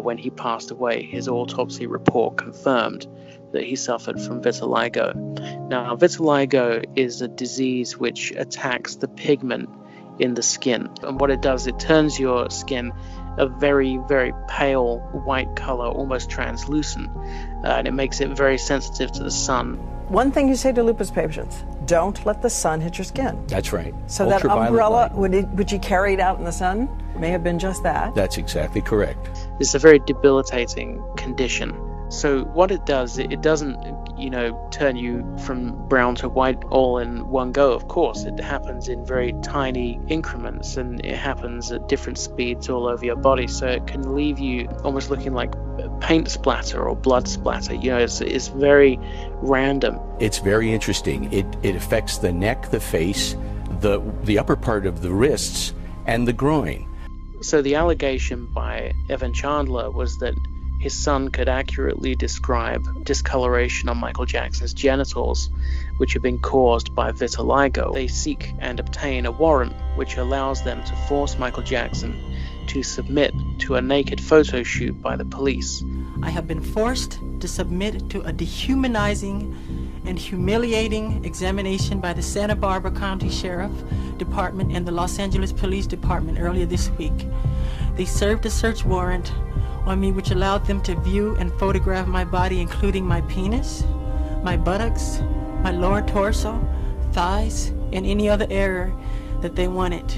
when he passed away, his autopsy report confirmed that he suffered from vitiligo. Now, vitiligo is a disease which attacks the pigment in the skin. And what it does, it turns your skin a very, very pale white color, almost translucent, and it makes it very sensitive to the sun. One thing you say to lupus patients, don't let the sun hit your skin. That's right. So that umbrella, would you carry it out in the sun? May have been just that. That's exactly correct. It's a very debilitating condition. So what it does, it doesn't, turn you from brown to white all in one go. Of course, it happens in very tiny increments, and it happens at different speeds all over your body. So it can leave you almost looking like paint splatter or blood splatter. It's very random. It's very interesting. It affects the neck, the face, the upper part of the wrists, and the groin. So the allegation by Evan Chandler was that his son could accurately describe discoloration on Michael Jackson's genitals, which had been caused by vitiligo. They seek and obtain a warrant which allows them to force Michael Jackson to submit to a naked photo shoot by the police. I have been forced to submit to a dehumanizing and humiliating examination by the Santa Barbara County Sheriff Department and the Los Angeles Police Department earlier this week. They served a search warrant on me which allowed them to view and photograph my body, including my penis, my buttocks, my lower torso, thighs, and any other area that they wanted.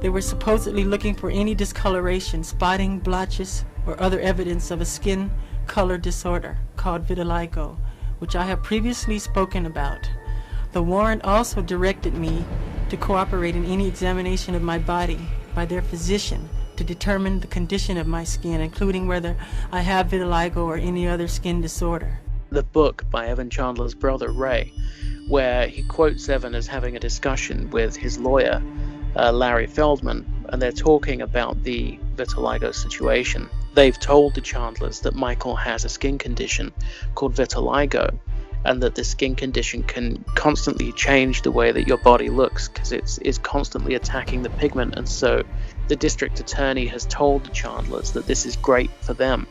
They were supposedly looking for any discoloration, spotting, blotches, or other evidence of a skin color disorder called vitiligo, which I have previously spoken about. The warrant also directed me to cooperate in any examination of my body by their physician to determine the condition of my skin, including whether I have vitiligo or any other skin disorder. The book by Evan Chandler's brother Ray, where he quotes Evan as having a discussion with his lawyer, Larry Feldman, and they're talking about the vitiligo situation. They've told the Chandlers that Michael has a skin condition called vitiligo, and that this skin condition can constantly change the way that your body looks because it's constantly attacking the pigment. And so the district attorney has told the Chandlers that this is great for them,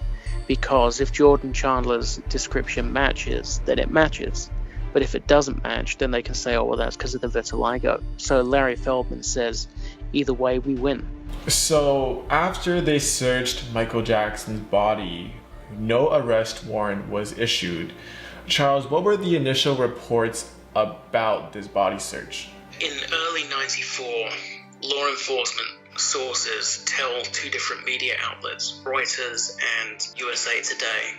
because if Jordan Chandler's description matches, then it matches. But if it doesn't match, then they can say, oh, well, that's because of the vitiligo. So Larry Feldman says, either way, we win. So after they searched Michael Jackson's body, no arrest warrant was issued. Charles, what were the initial reports about this body search? In early '94, law enforcement sources tell two different media outlets, Reuters and USA Today,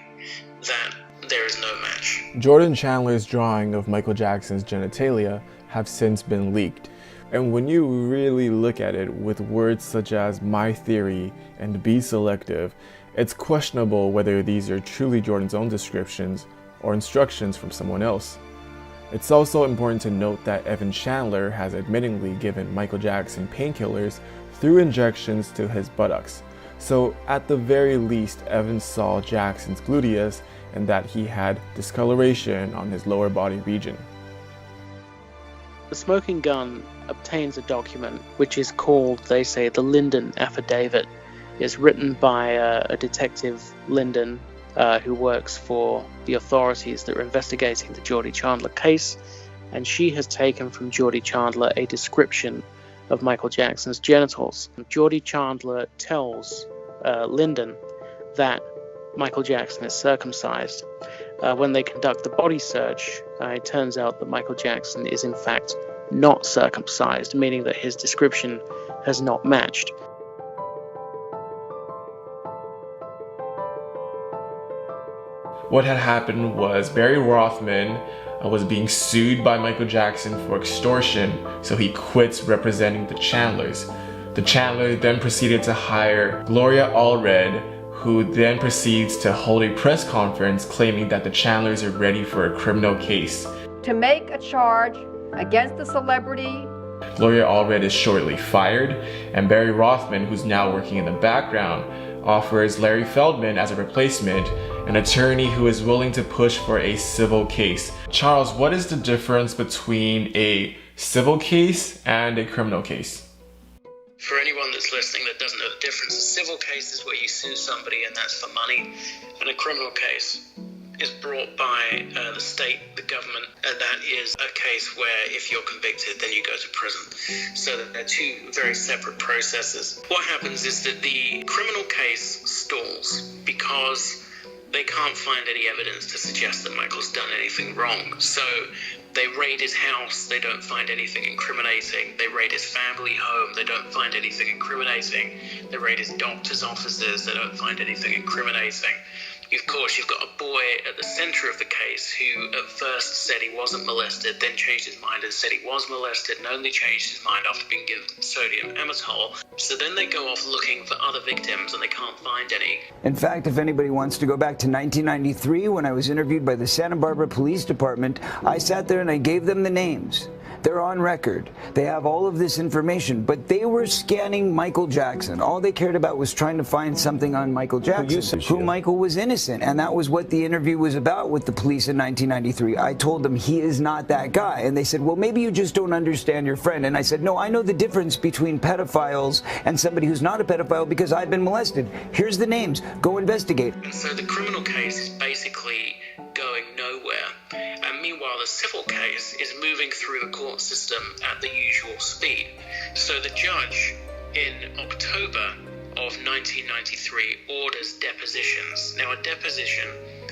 that there is no match. Jordan Chandler's drawing of Michael Jackson's genitalia have since been leaked. And when you really look at it with words such as my theory and be selective, it's questionable whether these are truly Jordan's own descriptions or instructions from someone else. It's also important to note that Evan Chandler has admittingly given Michael Jackson painkillers through injections to his buttocks. So at the very least, Evan saw Jackson's gluteus and that he had discoloration on his lower body region. The Smoking Gun obtains a document which is called, they say, the Linden Affidavit. It's written by a detective, Linden, who works for the authorities that are investigating the Geordie Chandler case, and she has taken from Geordie Chandler a description of Michael Jackson's genitals. Geordie Chandler tells Linden that Michael Jackson is circumcised. when they conduct the body search, it turns out that Michael Jackson is in fact not circumcised, meaning that his description has not matched. What had happened was Barry Rothman was being sued by Michael Jackson for extortion, so he quits representing the Chandlers. The Chandler then proceeded to hire Gloria Allred, who then proceeds to hold a press conference claiming that the Chandlers are ready for a criminal case. To make a charge against the celebrity. Gloria Allred is shortly fired, and Barry Rothman, who's now working in the background, offers Larry Feldman as a replacement, an attorney who is willing to push for a civil case. Charles, what is the difference between a civil case and a criminal case? For anyone that's listening that doesn't know the difference, a civil case is where you sue somebody and that's for money, and a criminal case is brought by the state, the government, and that is a case where if you're convicted, then you go to prison. So that they're two very separate processes. What happens is that the criminal case stalls because they can't find any evidence to suggest that Michael's done anything wrong. So they raid his house, they don't find anything incriminating. They raid his family home, they don't find anything incriminating. They raid his doctor's offices, they don't find anything incriminating. Of course, you've got a boy at the center of the case who at first said he wasn't molested, then changed his mind and said he was molested, and only changed his mind after being given sodium amytal. So then they go off looking for other victims and they can't find any. In fact, if anybody wants to go back to 1993 when I was interviewed by the Santa Barbara Police Department, I sat there and I gave them the names. They're on record. They have all of this information, but they were scanning Michael Jackson. All they cared about was trying to find something on Michael Jackson, who Michael was innocent. And that was what the interview was about with the police in 1993. I told them he is not that guy. And they said, well, maybe you just don't understand your friend. And I said, no, I know the difference between pedophiles and somebody who's not a pedophile because I've been molested. Here's the names. Go investigate. And so the criminal case is basically going nowhere. And meanwhile, the civil case is moving through the court system at the usual speed. So the judge in October of 1993 orders depositions. Now, a deposition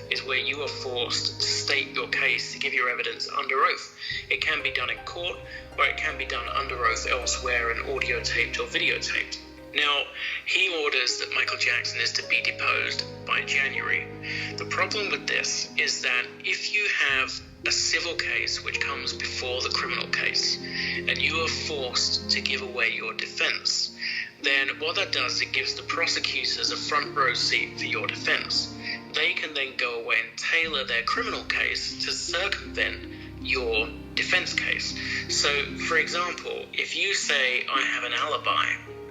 is where you are forced to state your case, to give your evidence under oath. It can be done in court, or it can be done under oath elsewhere and audio taped or videotaped. Now, he orders that Michael Jackson is to be deposed by January. The problem with this is that if you have a civil case which comes before the criminal case, and you are forced to give away your defense, then what that does, it gives the prosecutors a front row seat for your defense. They can then go away and tailor their criminal case to circumvent your defense case. So, for example, if you say, I have an alibi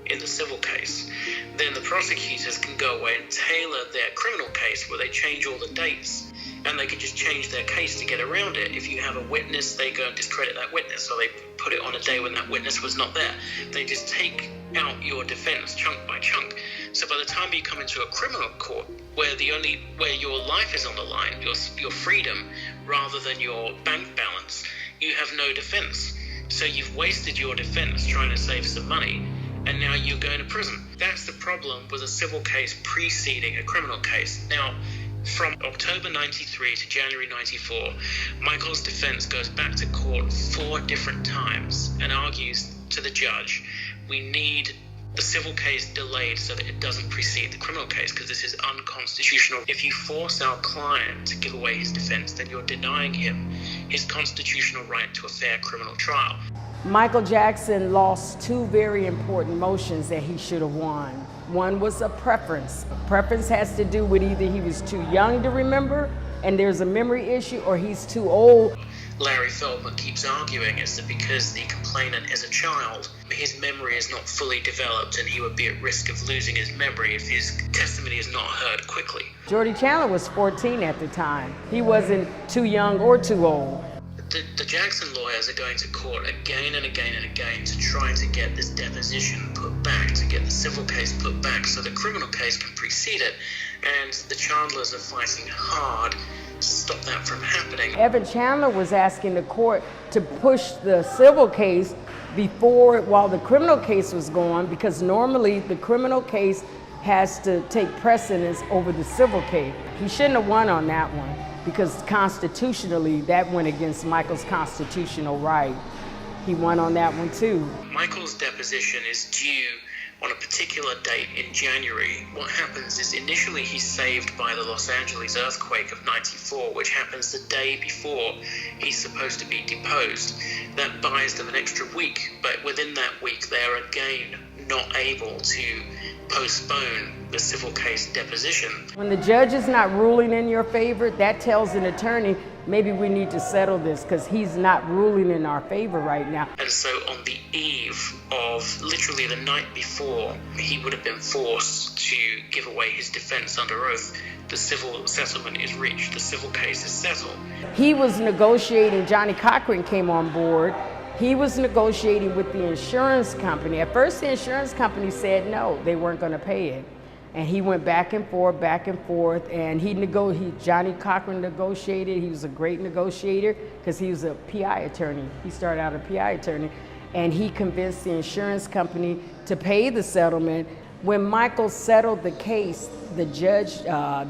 in the civil case, then the prosecutors can go away and tailor their criminal case where they change all the dates, and they can just change their case to get around it. If you have a witness, they go and discredit that witness, or they put it on a day when that witness was not there. They just take out your defense chunk by chunk. So by the time you come into a criminal court, where your life is on the line, your freedom, rather than your bank balance, you have no defense. So you've wasted your defense trying to save some money, and now you're going to prison. That's the problem with a civil case preceding a criminal case. Now, from October 93 to January 94, Michael's defense goes back to court 4 different times and argues to the judge, we need the civil case delayed so that it doesn't precede the criminal case, because this is unconstitutional. If you force our client to give away his defense, then you're denying him his constitutional right to a fair criminal trial. Michael Jackson lost 2 very important motions that he should have won. One was a preference. A preference has to do with either he was too young to remember and there's a memory issue, or he's too old. Larry Feldman keeps arguing is that because the complainant is a child, his memory is not fully developed and he would be at risk of losing his memory if his testimony is not heard quickly. Jordy Chandler was 14 at the time. He wasn't too young or too old. The Jackson lawyers are going to court again and again and again to try to get this deposition put back, to get the civil case put back so the criminal case can precede it, and the Chandlers are fighting hard to stop that from happening. Evan Chandler was asking the court to push the civil case while the criminal case was going, because normally the criminal case has to take precedence over the civil case. He shouldn't have won on that one. because constitutionally that went against Michael's constitutional right. He won on that one too. Michael's deposition is due on a particular date in January. What happens is initially he's saved by the Los Angeles earthquake of '94, which happens the day before he's supposed to be deposed. That buys them an extra week, but within that week they're again not able to postpone the civil case deposition. When the judge is not ruling in your favor, that tells an attorney, maybe we need to settle this because he's not ruling in our favor right now. And so on the eve of literally the night before he would have been forced to give away his defense under oath, the civil settlement is reached, the civil case is settled. He was negotiating, Johnny Cochran came on board. He was negotiating with the insurance company. At first the insurance company said no, they weren't going to pay it. And he went back and forth, and Johnny Cochran negotiated. He was a great negotiator because he was a PI attorney. He started out a PI attorney, and he convinced the insurance company to pay the settlement. When Michael settled the case, the judge,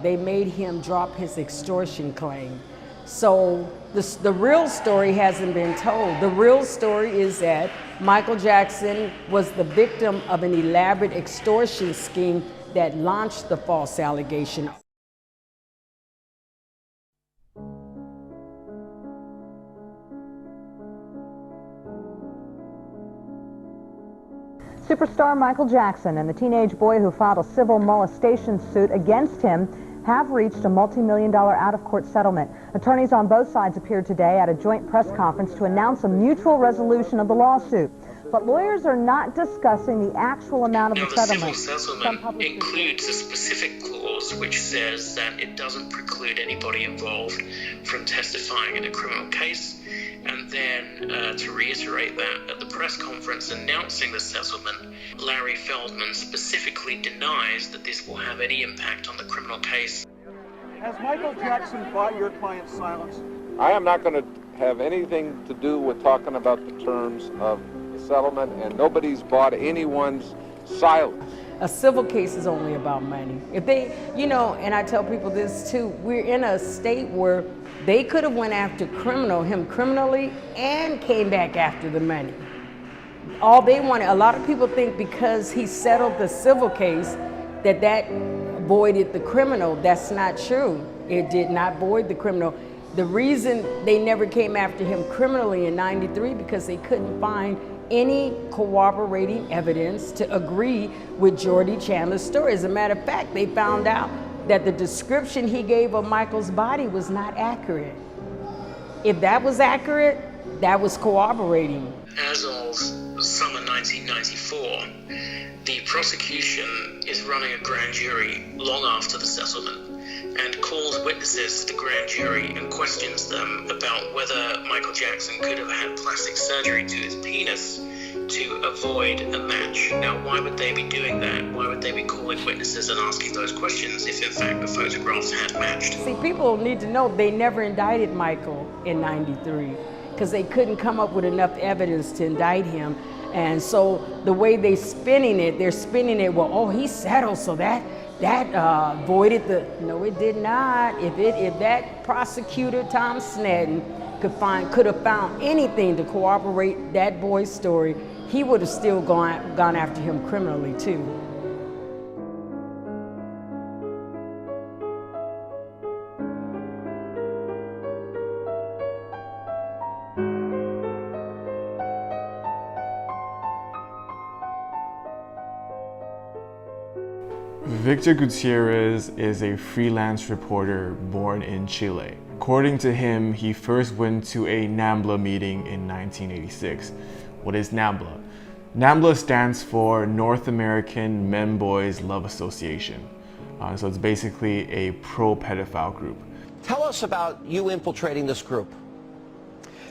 they made him drop his extortion claim. So the real story hasn't been told. The real story is that Michael Jackson was the victim of an elaborate extortion scheme that launched the false allegation. Superstar Michael Jackson and the teenage boy who filed a civil molestation suit against him have reached a multi-million-dollar out-of-court settlement. Attorneys on both sides appeared today at a joint press conference to announce a mutual resolution of the lawsuit. But lawyers are not discussing the actual amount of the settlement. The civil settlement includes a specific clause which says that it doesn't preclude anybody involved from testifying in a criminal case. And then to reiterate that, at the press conference announcing the settlement, Larry Feldman specifically denies that this will have any impact on the criminal case. Has Michael Jackson bought your client's silence? I am not going to have anything to do with talking about the terms of the settlement, and nobody's bought anyone's silence. A civil case is only about money. If they, and I tell people this too, we're in a state where they could have went after him criminally and came back after the money. All they wanted, a lot of people think because he settled the civil case that voided the criminal. That's not true. It did not void the criminal. The reason they never came after him criminally in '93 because they couldn't find any corroborating evidence to agree with Jordy Chandler's story. As a matter of fact, they found out that the description he gave of Michael's body was not accurate. If that was accurate, that was corroborating. As of summer 1994, the prosecution is running a grand jury long after the settlement and calls witnesses to the grand jury and questions them about whether Michael Jackson could have had plastic surgery to his penis to avoid a match. Now, why would they be doing that? Why would they be calling witnesses and asking those questions if in fact the photographs had matched? See, people need to know they never indicted Michael in '93 because they couldn't come up with enough evidence to indict him. And so the way they're spinning it, well, oh, he settled, so that voided the, no, it did not. If that prosecutor, Tom Snedden, could have found anything to corroborate that boy's story, he would have still gone after him criminally too. Victor Gutierrez is a freelance reporter born in Chile. According to him, he first went to a NAMBLA meeting in 1986. What is NAMBLA? NAMBLA stands for North American Men Boys Love Association. So it's basically a pro-pedophile group. Tell us about you infiltrating this group.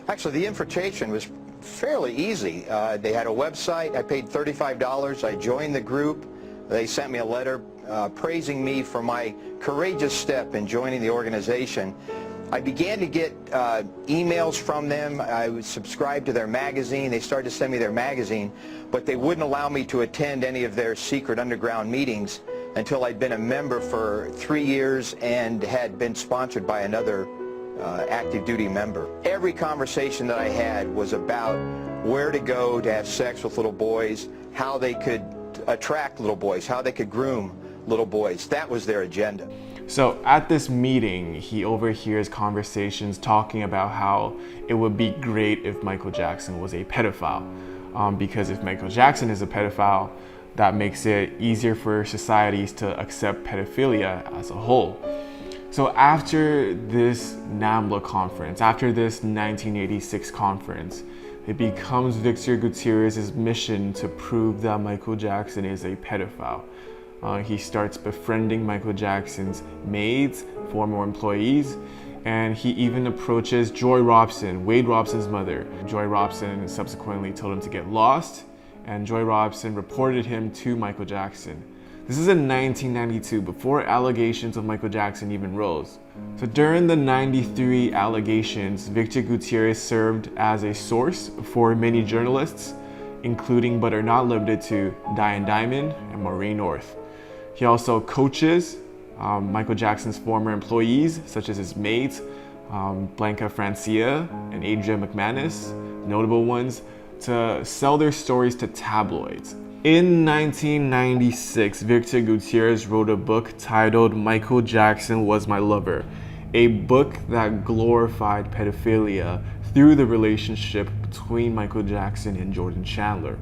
Actually, the infiltration was fairly easy. They had a website. I paid $35. I joined the group. They sent me a letter praising me for my courageous step in joining the organization. I began to get emails from them. I would subscribe to their magazine. They started to send me their magazine, but they wouldn't allow me to attend any of their secret underground meetings. until I'd been a member for 3 years and had been sponsored by another active duty member. Every conversation that I had was about where to go to have sex with little boys, how they could attract little boys, how they could groom little boys. That was their agenda. So at this meeting, he overhears conversations talking about how it would be great if Michael Jackson was a pedophile. Because if Michael Jackson is a pedophile, that makes it easier for societies to accept pedophilia as a whole. So after this NAMBLA conference, after this 1986 conference, it becomes Victor Gutierrez's mission to prove that Michael Jackson is a pedophile. He starts befriending Michael Jackson's maids, former employees, and he even approaches Joy Robson, Wade Robson's mother. Joy Robson subsequently told him to get lost, and Joy Robson reported him to Michael Jackson. This is in 1992, before allegations of Michael Jackson even rose. So during the 93 allegations, Victor Gutierrez served as a source for many journalists, including but are not limited to Diane Dimond and Maureen North. He also coaches Michael Jackson's former employees, such as his maids, Blanca Francia and Adria McManus, notable ones, to sell their stories to tabloids. In 1996, Victor Gutierrez wrote a book titled Michael Jackson Was My Lover, a book that glorified pedophilia through the relationship between Michael Jackson and Jordan Chandler.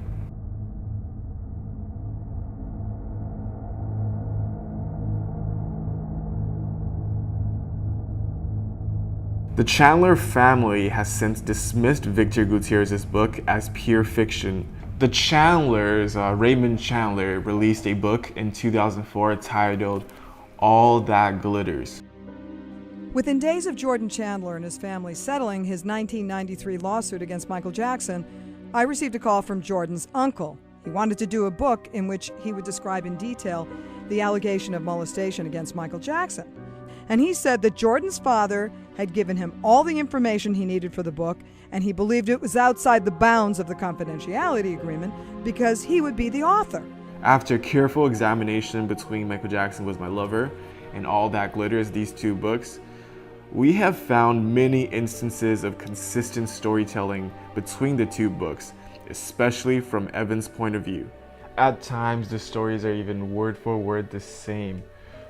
The Chandler family has since dismissed Victor Gutierrez's book as pure fiction. The Chandlers, Raymond Chandler, released a book in 2004 titled All That Glitters. Within days of Jordan Chandler and his family settling his 1993 lawsuit against Michael Jackson, I received a call from Jordan's uncle. He wanted to do a book in which he would describe in detail the allegation of molestation against Michael Jackson. And he said that Jordan's father had given him all the information he needed for the book, and he believed it was outside the bounds of the confidentiality agreement because he would be the author. After careful examination between Michael Jackson Was My Lover and All That Glitters, these two books, we have found many instances of consistent storytelling between the two books, especially from Evan's point of view. At times, the stories are even word for word the same.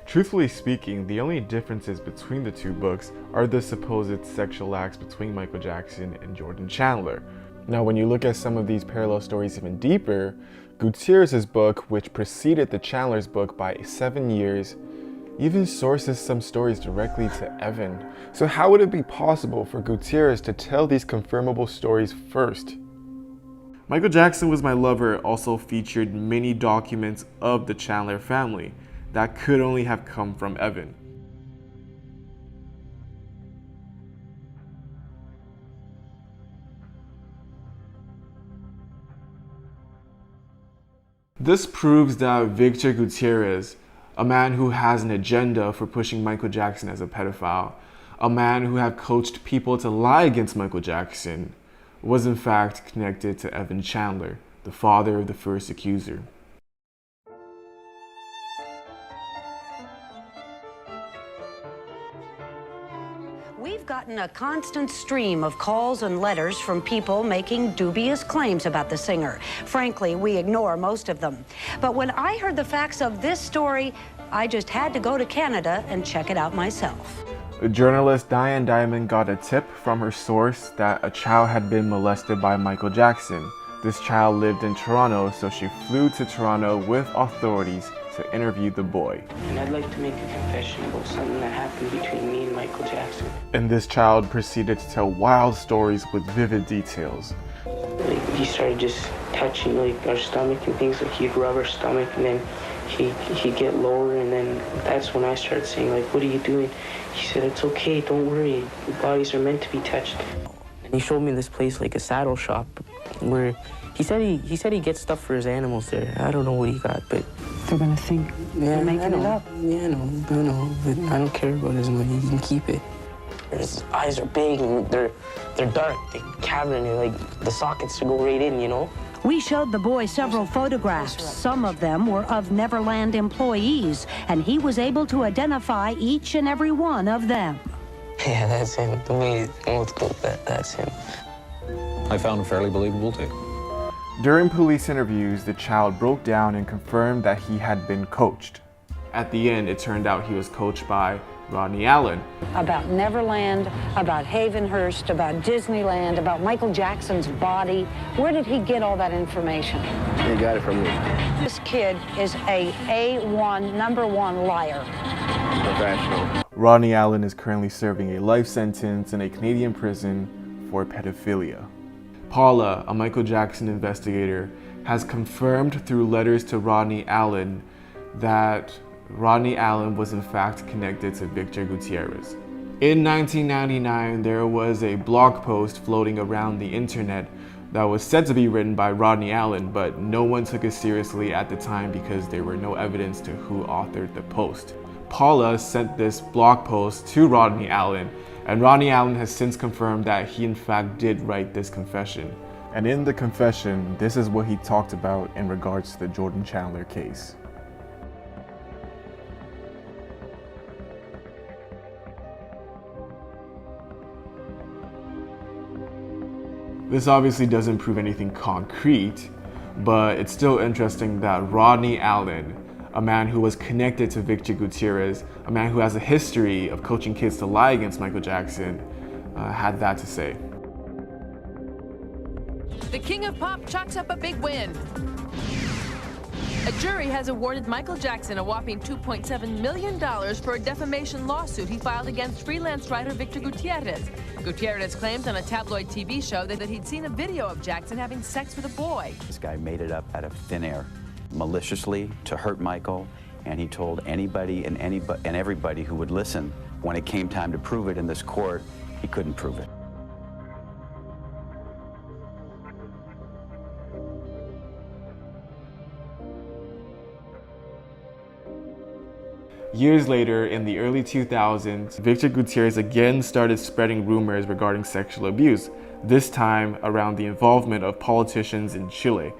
Truthfully speaking, the only differences between the two books are the supposed sexual acts between Michael Jackson and Jordan Chandler. Now, when you look at some of these parallel stories even deeper, Gutierrez's book, which preceded the Chandler's book by 7 years, even sources some stories directly to Evan. So how would it be possible for Gutierrez to tell these confirmable stories first? Michael Jackson Was My Lover also featured many documents of the Chandler family that could only have come from Evan. This proves that Victor Gutierrez, a man who has an agenda for pushing Michael Jackson as a pedophile, a man who had coached people to lie against Michael Jackson, was in fact connected to Evan Chandler, the father of the first accuser. We've gotten a constant stream of calls and letters from people making dubious claims about the singer. Frankly, we ignore most of them. But when I heard the facts of this story, I just had to go to Canada and check it out myself. Journalist Diane Dimond got a tip from her source that a child had been molested by Michael Jackson. This child lived in Toronto, so she flew to Toronto with authorities to interview the boy. And I'd like to make a confession about something that happened between me and Michael Jackson. And this child proceeded to tell wild stories with vivid details. Like, he started just touching like our stomach and things, like he'd rub our stomach and then he'd get lower, and then that's when I started saying, like, what are you doing? He said, it's okay, don't worry, bodies are meant to be touched. And he showed me this place, like a saddle shop, where he said he gets stuff for his animals there. I don't know what he got, but they're gonna think you're making it up. Yeah, I know, but I don't care about his money. He can keep it. His eyes are big and they're dark, they're cavern, and like the sockets to go right in, you know. We showed the boy several photographs. Some of them were of Neverland employees, and he was able to identify each and every one of them. Yeah, that's him. To me, that's him. I found him fairly believable too. During police interviews, the child broke down and confirmed that he had been coached. At the end, it turned out he was coached by Rodney Allen. About Neverland, about Havenhurst, about Disneyland, about Michael Jackson's body. Where did he get all that information? He got it from me. This kid is a A1, #1 liar. Professional. Rodney Allen is currently serving a life sentence in a Canadian prison for pedophilia. Paula, a Michael Jackson investigator, has confirmed through letters to Rodney Allen that Rodney Allen was in fact connected to Victor Gutierrez. In 1999, there was a blog post floating around the internet that was said to be written by Rodney Allen, but no one took it seriously at the time because there were no evidence to who authored the post. Paula sent this blog post to Rodney Allen, and Rodney Allen has since confirmed that he in fact did write this confession. And in the confession, this is what he talked about in regards to the Jordan Chandler case. This obviously doesn't prove anything concrete, but it's still interesting that Rodney Allen, a man who was connected to Victor Gutierrez, a man who has a history of coaching kids to lie against Michael Jackson, had that to say. The King of Pop chalks up a big win. A jury has awarded Michael Jackson a whopping $2.7 million for a defamation lawsuit he filed against freelance writer Victor Gutierrez. Gutierrez claims on a tabloid TV show that he'd seen a video of Jackson having sex with a boy. This guy made it up out of thin air, maliciously to hurt Michael, and he told anybody and everybody who would listen, when it came time to prove it in this court, he couldn't prove it. Years later, in the early 2000s, Victor Gutierrez again started spreading rumors regarding sexual abuse, this time around the involvement of politicians in Chile.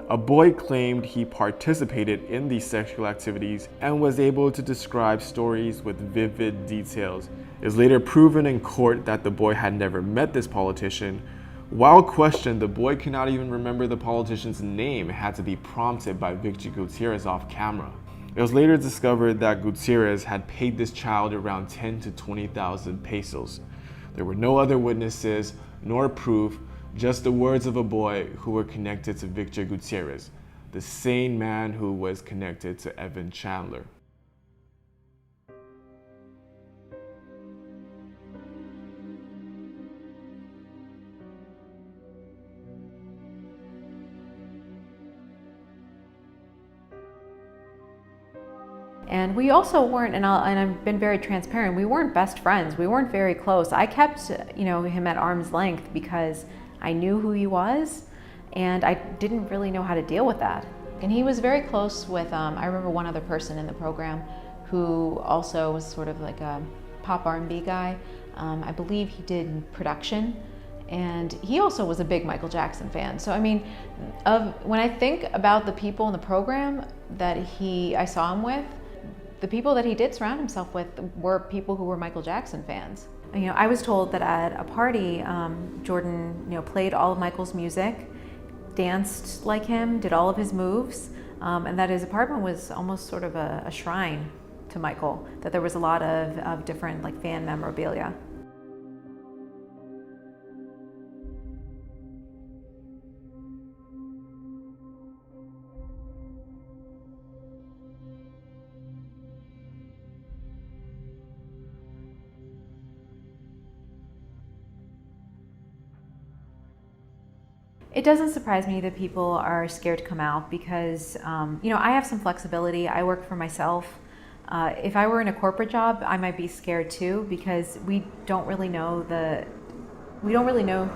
A boy claimed he participated in these sexual activities and was able to describe stories with vivid details. It was later proven in court that the boy had never met this politician. While questioned, the boy could not even remember the politician's name. It had to be prompted by Victor Gutierrez off camera. It was later discovered that Gutierrez had paid this child around 10 to 20,000 pesos. There were no other witnesses nor proof, just the words of a boy who were connected to Victor Gutierrez, the same man who was connected to Evan Chandler. And we also weren't, and I've been very transparent, we weren't best friends. We weren't very close. I kept, him at arm's length because I knew who he was, and I didn't really know how to deal with that. And he was very close with, I remember one other person in the program who also was sort of like a pop R&B guy. I believe he did production, and he also was a big Michael Jackson fan. So I mean, when I think about the people in the program that I saw him with, the people that he did surround himself with were people who were Michael Jackson fans. I was told that at a party, Jordan, played all of Michael's music, danced like him, did all of his moves, and that his apartment was almost sort of a shrine to Michael, that there was a lot of different fan memorabilia. It doesn't surprise me that people are scared to come out because, I have some flexibility. I work for myself. If I were in a corporate job, I might be scared too because we don't really know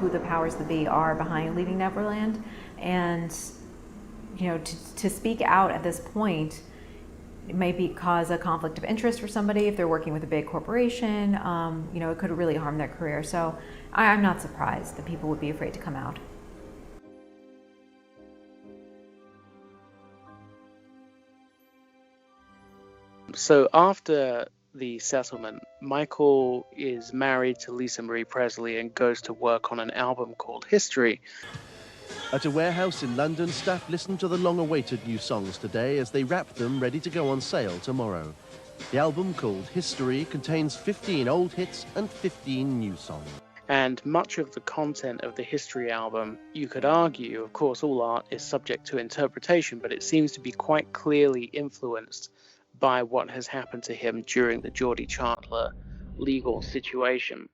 who the powers that be are behind Leaving Neverland. And, to speak out at this point, it may cause a conflict of interest for somebody if they're working with a big corporation. It could really harm their career. So I'm not surprised that people would be afraid to come out. So after the settlement, Michael is married to Lisa Marie Presley and goes to work on an album called History. At a warehouse in London, staff listened to the long-awaited new songs today as they wrapped them ready to go on sale tomorrow. The album, called History, contains 15 old hits and 15 new songs. And much of the content of the History album, you could argue, of course, all art is subject to interpretation, but it seems to be quite clearly influenced by what has happened to him during the Geordie Chandler legal situation.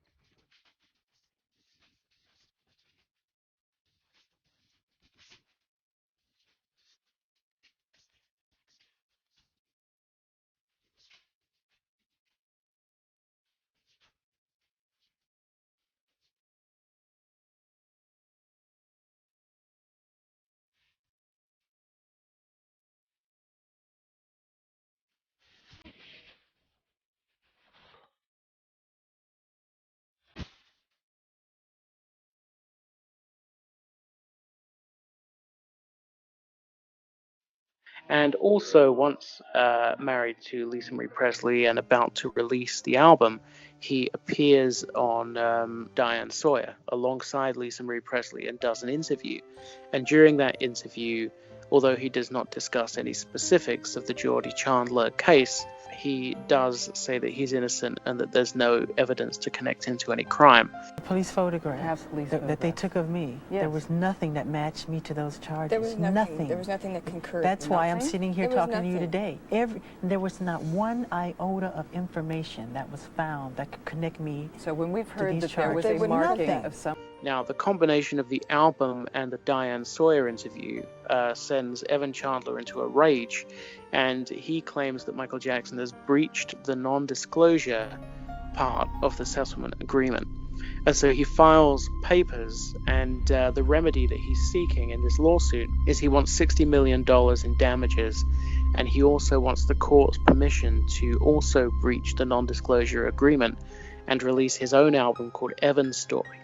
And also, once married to Lisa Marie Presley and about to release the album, he appears on Diane Sawyer alongside Lisa Marie Presley and does an interview. And during that interview, although he does not discuss any specifics of the Geordie Chandler case, he does say that he's innocent and that there's no evidence to connect him to any crime. The police photograph that they took of me, there was nothing that matched me to those charges. There was nothing. There was nothing that concurred. That's why I'm sitting here talking to you today. There was not one iota of information that was found that could connect me. So when we've heard that there was charges. a marking of some. Now, the combination of the album and the Diane Sawyer interview sends Evan Chandler into a rage, and he claims that Michael Jackson has breached the non-disclosure part of the settlement agreement. And so he files papers, and the remedy that he's seeking in this lawsuit is he wants $60 million in damages, and he also wants the court's permission to also breach the non-disclosure agreement and release his own album called Evan's Story.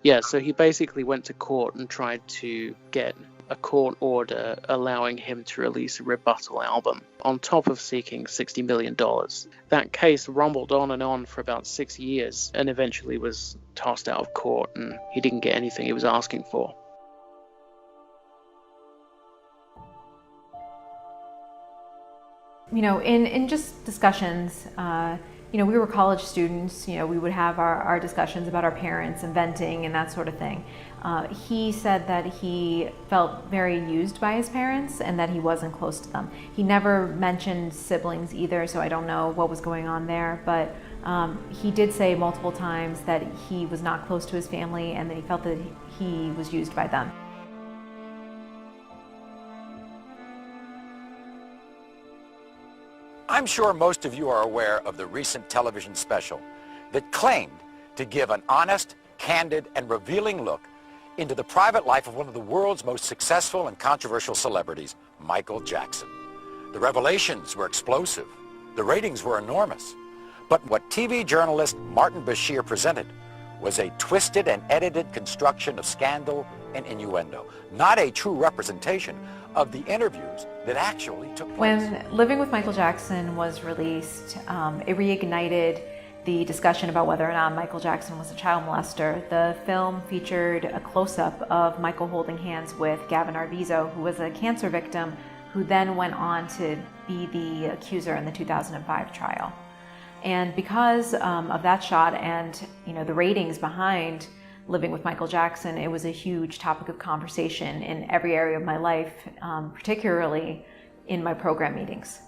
Yeah, so he basically went to court and tried to get a court order allowing him to release a rebuttal album, on top of seeking $60 million. That case rumbled on and on for about 6 years and eventually was tossed out of court, and he didn't get anything he was asking for. You know, in just discussions, you know, we were college students, you know, we would have our discussions about our parents and venting and that sort of thing. He said that he felt very used by his parents and that he wasn't close to them. He never mentioned siblings either, so I don't know what was going on there, but he did say multiple times that he was not close to his family and that he felt that he was used by them. I'm sure most of you are aware of the recent television special that claimed to give an honest, candid, and revealing look into the private life of one of the world's most successful and controversial celebrities, Michael Jackson. The revelations were explosive. The ratings were enormous. But what TV journalist Martin Bashir presented was a twisted and edited construction of scandal and innuendo, not a true representation of the interviews that actually took place. When Living with Michael Jackson was released, it reignited the discussion about whether or not Michael Jackson was a child molester. The film featured a close-up of Michael holding hands with Gavin Arvizo, who was a cancer victim, who then went on to be the accuser in the 2005 trial. And because of that shot and, you know, the ratings behind Living with Michael Jackson, it was a huge topic of conversation in every area of my life, particularly in my program meetings.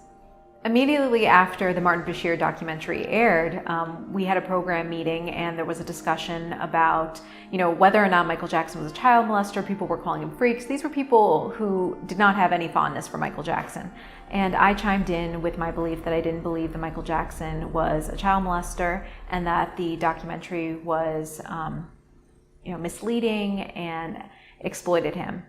Immediately after the Martin Bashir documentary aired, we had a program meeting and there was a discussion about, you know, whether or not Michael Jackson was a child molester. People were calling him freaks. These were people who did not have any fondness for Michael Jackson. And I chimed in with my belief that I didn't believe that Michael Jackson was a child molester and that the documentary was misleading and exploited him.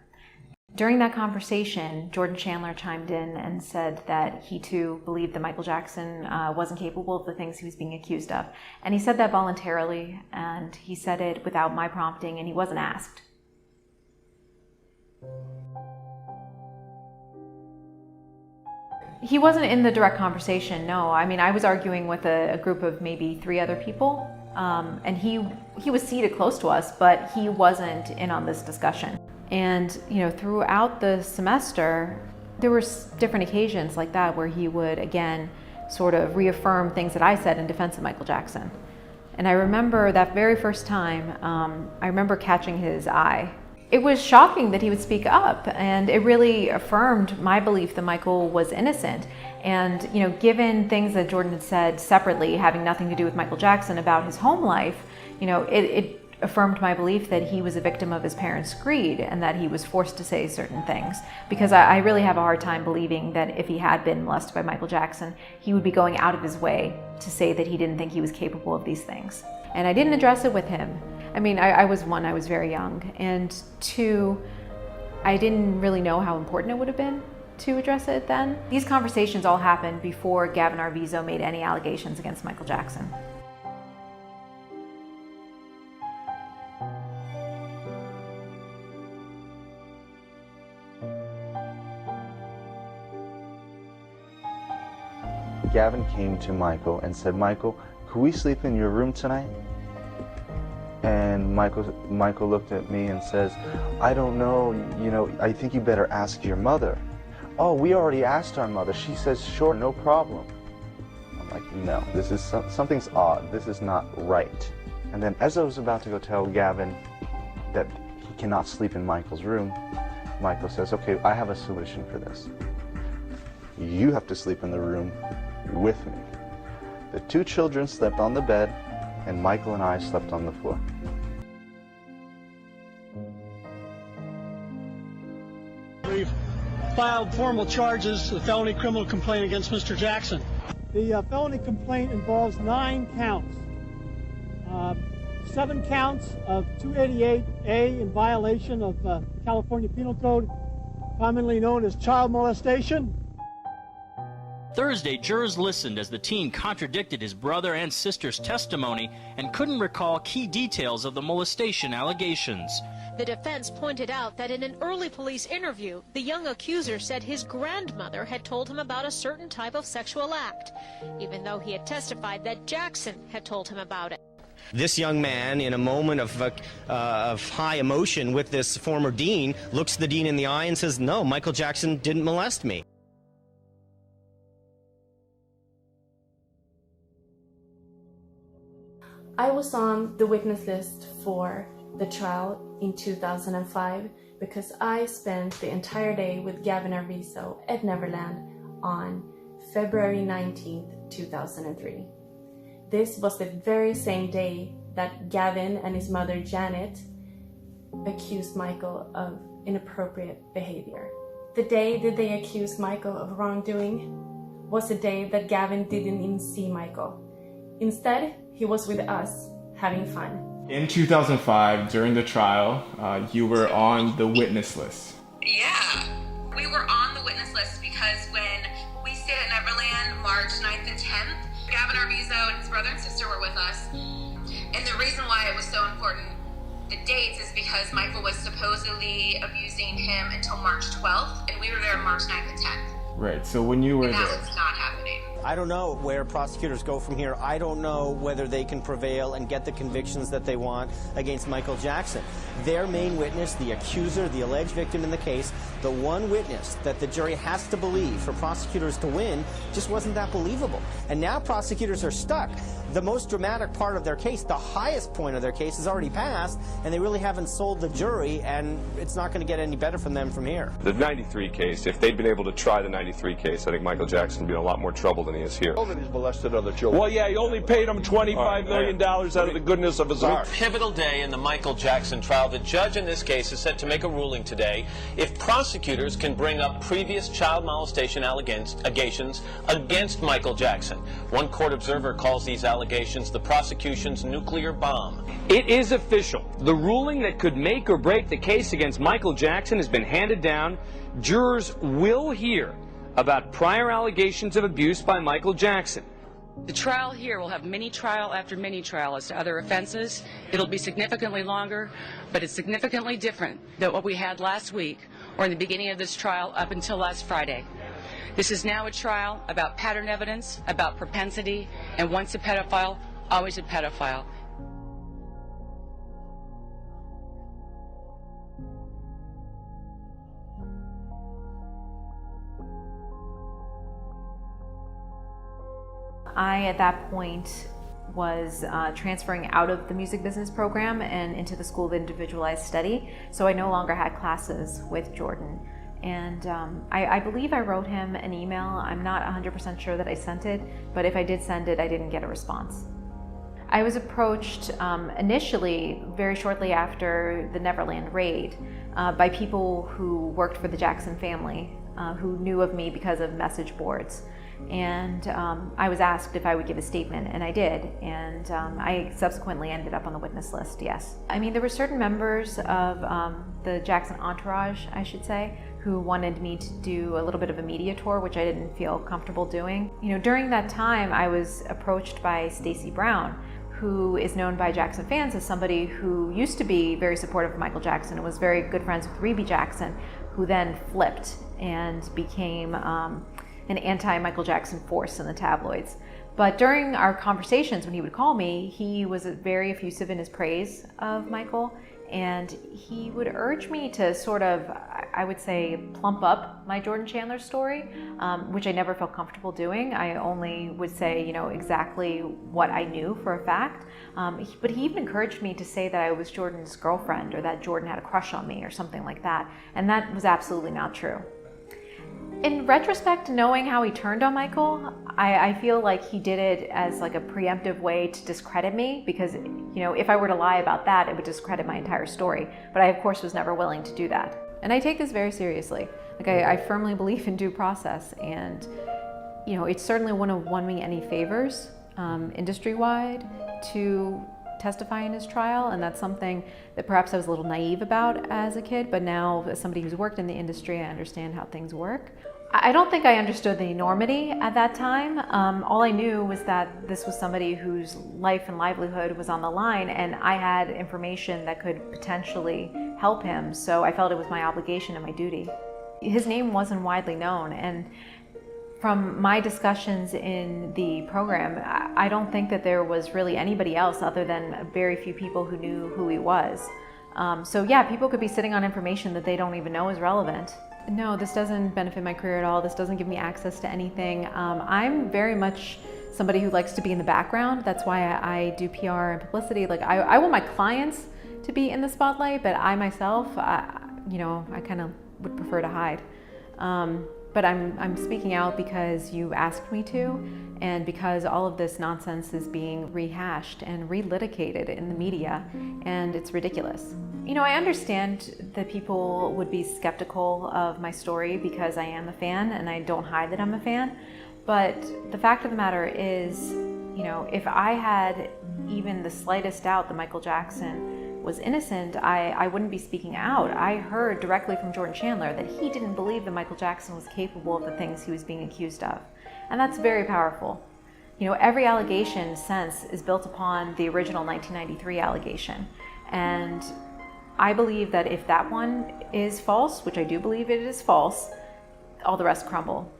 During that conversation, Jordan Chandler chimed in and said that he too believed that Michael Jackson wasn't capable of the things he was being accused of. And he said that voluntarily, and he said it without my prompting, and he wasn't asked. He wasn't in the direct conversation, no. I mean, I was arguing with a group of maybe 3 other people, and he was seated close to us, but he wasn't in on this discussion. And, you know, throughout the semester, there were different occasions like that where he would, again, sort of reaffirm things that I said in defense of Michael Jackson. And I remember that very first time, I remember catching his eye. It was shocking that he would speak up, and it really affirmed my belief that Michael was innocent. And, you know, given things that Jordan had said separately, having nothing to do with Michael Jackson, about his home life, you know, it affirmed my belief that he was a victim of his parents' greed and that he was forced to say certain things. Because I really have a hard time believing that if he had been molested by Michael Jackson, he would be going out of his way to say that he didn't think he was capable of these things. And I didn't address it with him. I mean, I was very young, and 2, I didn't really know how important it would have been to address it then. These conversations all happened before Gavin Arvizo made any allegations against Michael Jackson. Gavin came to Michael and said, "Michael, could we sleep in your room tonight?" And Michael looked at me and says, "I don't know, you know, I think you better ask your mother." "Oh, we already asked our mother. She says, sure, no problem." I'm like, no, this is something's odd. This is not right. And then as I was about to go tell Gavin that he cannot sleep in Michael's room, Michael says, "Okay, I have a solution for this. You have to sleep in the room with me." The 2 children slept on the bed, and Michael and I slept on the floor. We've filed formal charges, a felony criminal complaint against Mr. Jackson. The felony complaint involves 9 counts. 7 counts of 288A in violation of California Penal Code, commonly known as child molestation. Thursday, jurors listened as the teen contradicted his brother and sister's testimony and couldn't recall key details of the molestation allegations. The defense pointed out that in an early police interview, the young accuser said his grandmother had told him about a certain type of sexual act, even though he had testified that Jackson had told him about it. This young man, in a moment of high emotion with this former dean, looks the dean in the eye and says, "No, Michael Jackson didn't molest me." I was on the witness list for the trial in 2005 because I spent the entire day with Gavin Arvizo at Neverland on February 19th, 2003. This was the very same day that Gavin and his mother Janet accused Michael of inappropriate behavior. The day that they accused Michael of wrongdoing was the day that Gavin didn't even see Michael. Instead, he was with us, having fun. In 2005, during the trial, you were on the witness list. Yeah, we were on the witness list because when we stayed at Neverland March 9th and 10th, Gavin Arvizo and his brother and sister were with us. And the reason why it was so important, the dates, is because Michael was supposedly abusing him until March 12th, and we were there March 9th and 10th. Right, so when you were and there... that was not happening. I don't know where prosecutors go from here. I don't know whether they can prevail and get the convictions that they want against Michael Jackson. Their main witness, the accuser, the alleged victim in the case, the one witness that the jury has to believe for prosecutors to win, just wasn't that believable. And now prosecutors are stuck. The most dramatic part of their case, the highest point of their case, is already passed, and they really haven't sold the jury, and it's not going to get any better from them from here. The 93 case, if they'd been able to try the 93 case, I think Michael Jackson would be in a lot more trouble than he is here. He's molested other children. Well, yeah, he only paid him $25 million out of the goodness of his heart. A pivotal day in the Michael Jackson trial. The judge in this case is set to make a ruling today if prosecutors can bring up previous child molestation allegations against Michael Jackson. One court observer calls these allegations the prosecution's nuclear bomb. It is official. The ruling that could make or break the case against Michael Jackson has been handed down. Jurors will hear about prior allegations of abuse by Michael Jackson. The trial here will have mini trial after mini trial as to other offenses. It'll be significantly longer, but it's significantly different than what we had last week or in the beginning of this trial up until last Friday. This is now a trial about pattern evidence, about propensity, and once a pedophile, always a pedophile. I, at that point, was transferring out of the music business program and into the School of Individualized Study, so I no longer had classes with Jordan. And I believe I wrote him an email. I'm not 100% sure that I sent it, but if I did send it, I didn't get a response. I was approached initially, very shortly after the Neverland raid, by people who worked for the Jackson family, who knew of me because of message boards. And I was asked if I would give a statement, and I did, and I subsequently ended up on the witness list, yes. I mean, there were certain members of the Jackson entourage, I should say, who wanted me to do a little bit of a media tour, which I didn't feel comfortable doing. You know, during that time, I was approached by Stacey Brown, who is known by Jackson fans as somebody who used to be very supportive of Michael Jackson and was very good friends with Rebe Jackson, who then flipped and became an anti-Michael Jackson force in the tabloids. But during our conversations, when he would call me, he was very effusive in his praise of Michael, and he would urge me to sort of, I would say, plump up my Jordan Chandler story, which I never felt comfortable doing. I only would say, you know, exactly what I knew for a fact. But he even encouraged me to say that I was Jordan's girlfriend, or that Jordan had a crush on me, or something like that. And that was absolutely not true. In retrospect, knowing how he turned on Michael, I feel like he did it as like a preemptive way to discredit me, because, you know, if I were to lie about that, it would discredit my entire story. But I, of course, was never willing to do that. And I take this very seriously. Like, I firmly believe in due process, and, you know, it certainly wouldn't have won me any favors industry-wide to testify in his trial, and that's something that perhaps I was a little naive about as a kid, but now as somebody who's worked in the industry, I understand how things work. I don't think I understood the enormity at that time. All I knew was that this was somebody whose life and livelihood was on the line, and I had information that could potentially help him, so I felt it was my obligation and my duty. His name wasn't widely known, and from my discussions in the program, I don't think that there was really anybody else other than very few people who knew who he was. So yeah, people could be sitting on information that they don't even know is relevant. No, this doesn't benefit my career at all. This doesn't give me access to anything. I'm very much somebody who likes to be in the background. That's why I do PR and publicity. Like, I want my clients to be in the spotlight, but I myself, you know, I kind of would prefer to hide. But I'm speaking out because you asked me to, and because all of this nonsense is being rehashed and relitigated in the media, and it's ridiculous. You know, I understand that people would be skeptical of my story because I am a fan, and I don't hide that I'm a fan. But the fact of the matter is, you know, if I had even the slightest doubt that Michael Jackson was innocent, I wouldn't be speaking out. I heard directly from Jordan Chandler that he didn't believe that Michael Jackson was capable of the things he was being accused of. And that's very powerful. You know, every allegation since is built upon the original 1993 allegation. And I believe that if that one is false, which I do believe it is false, all the rest crumble.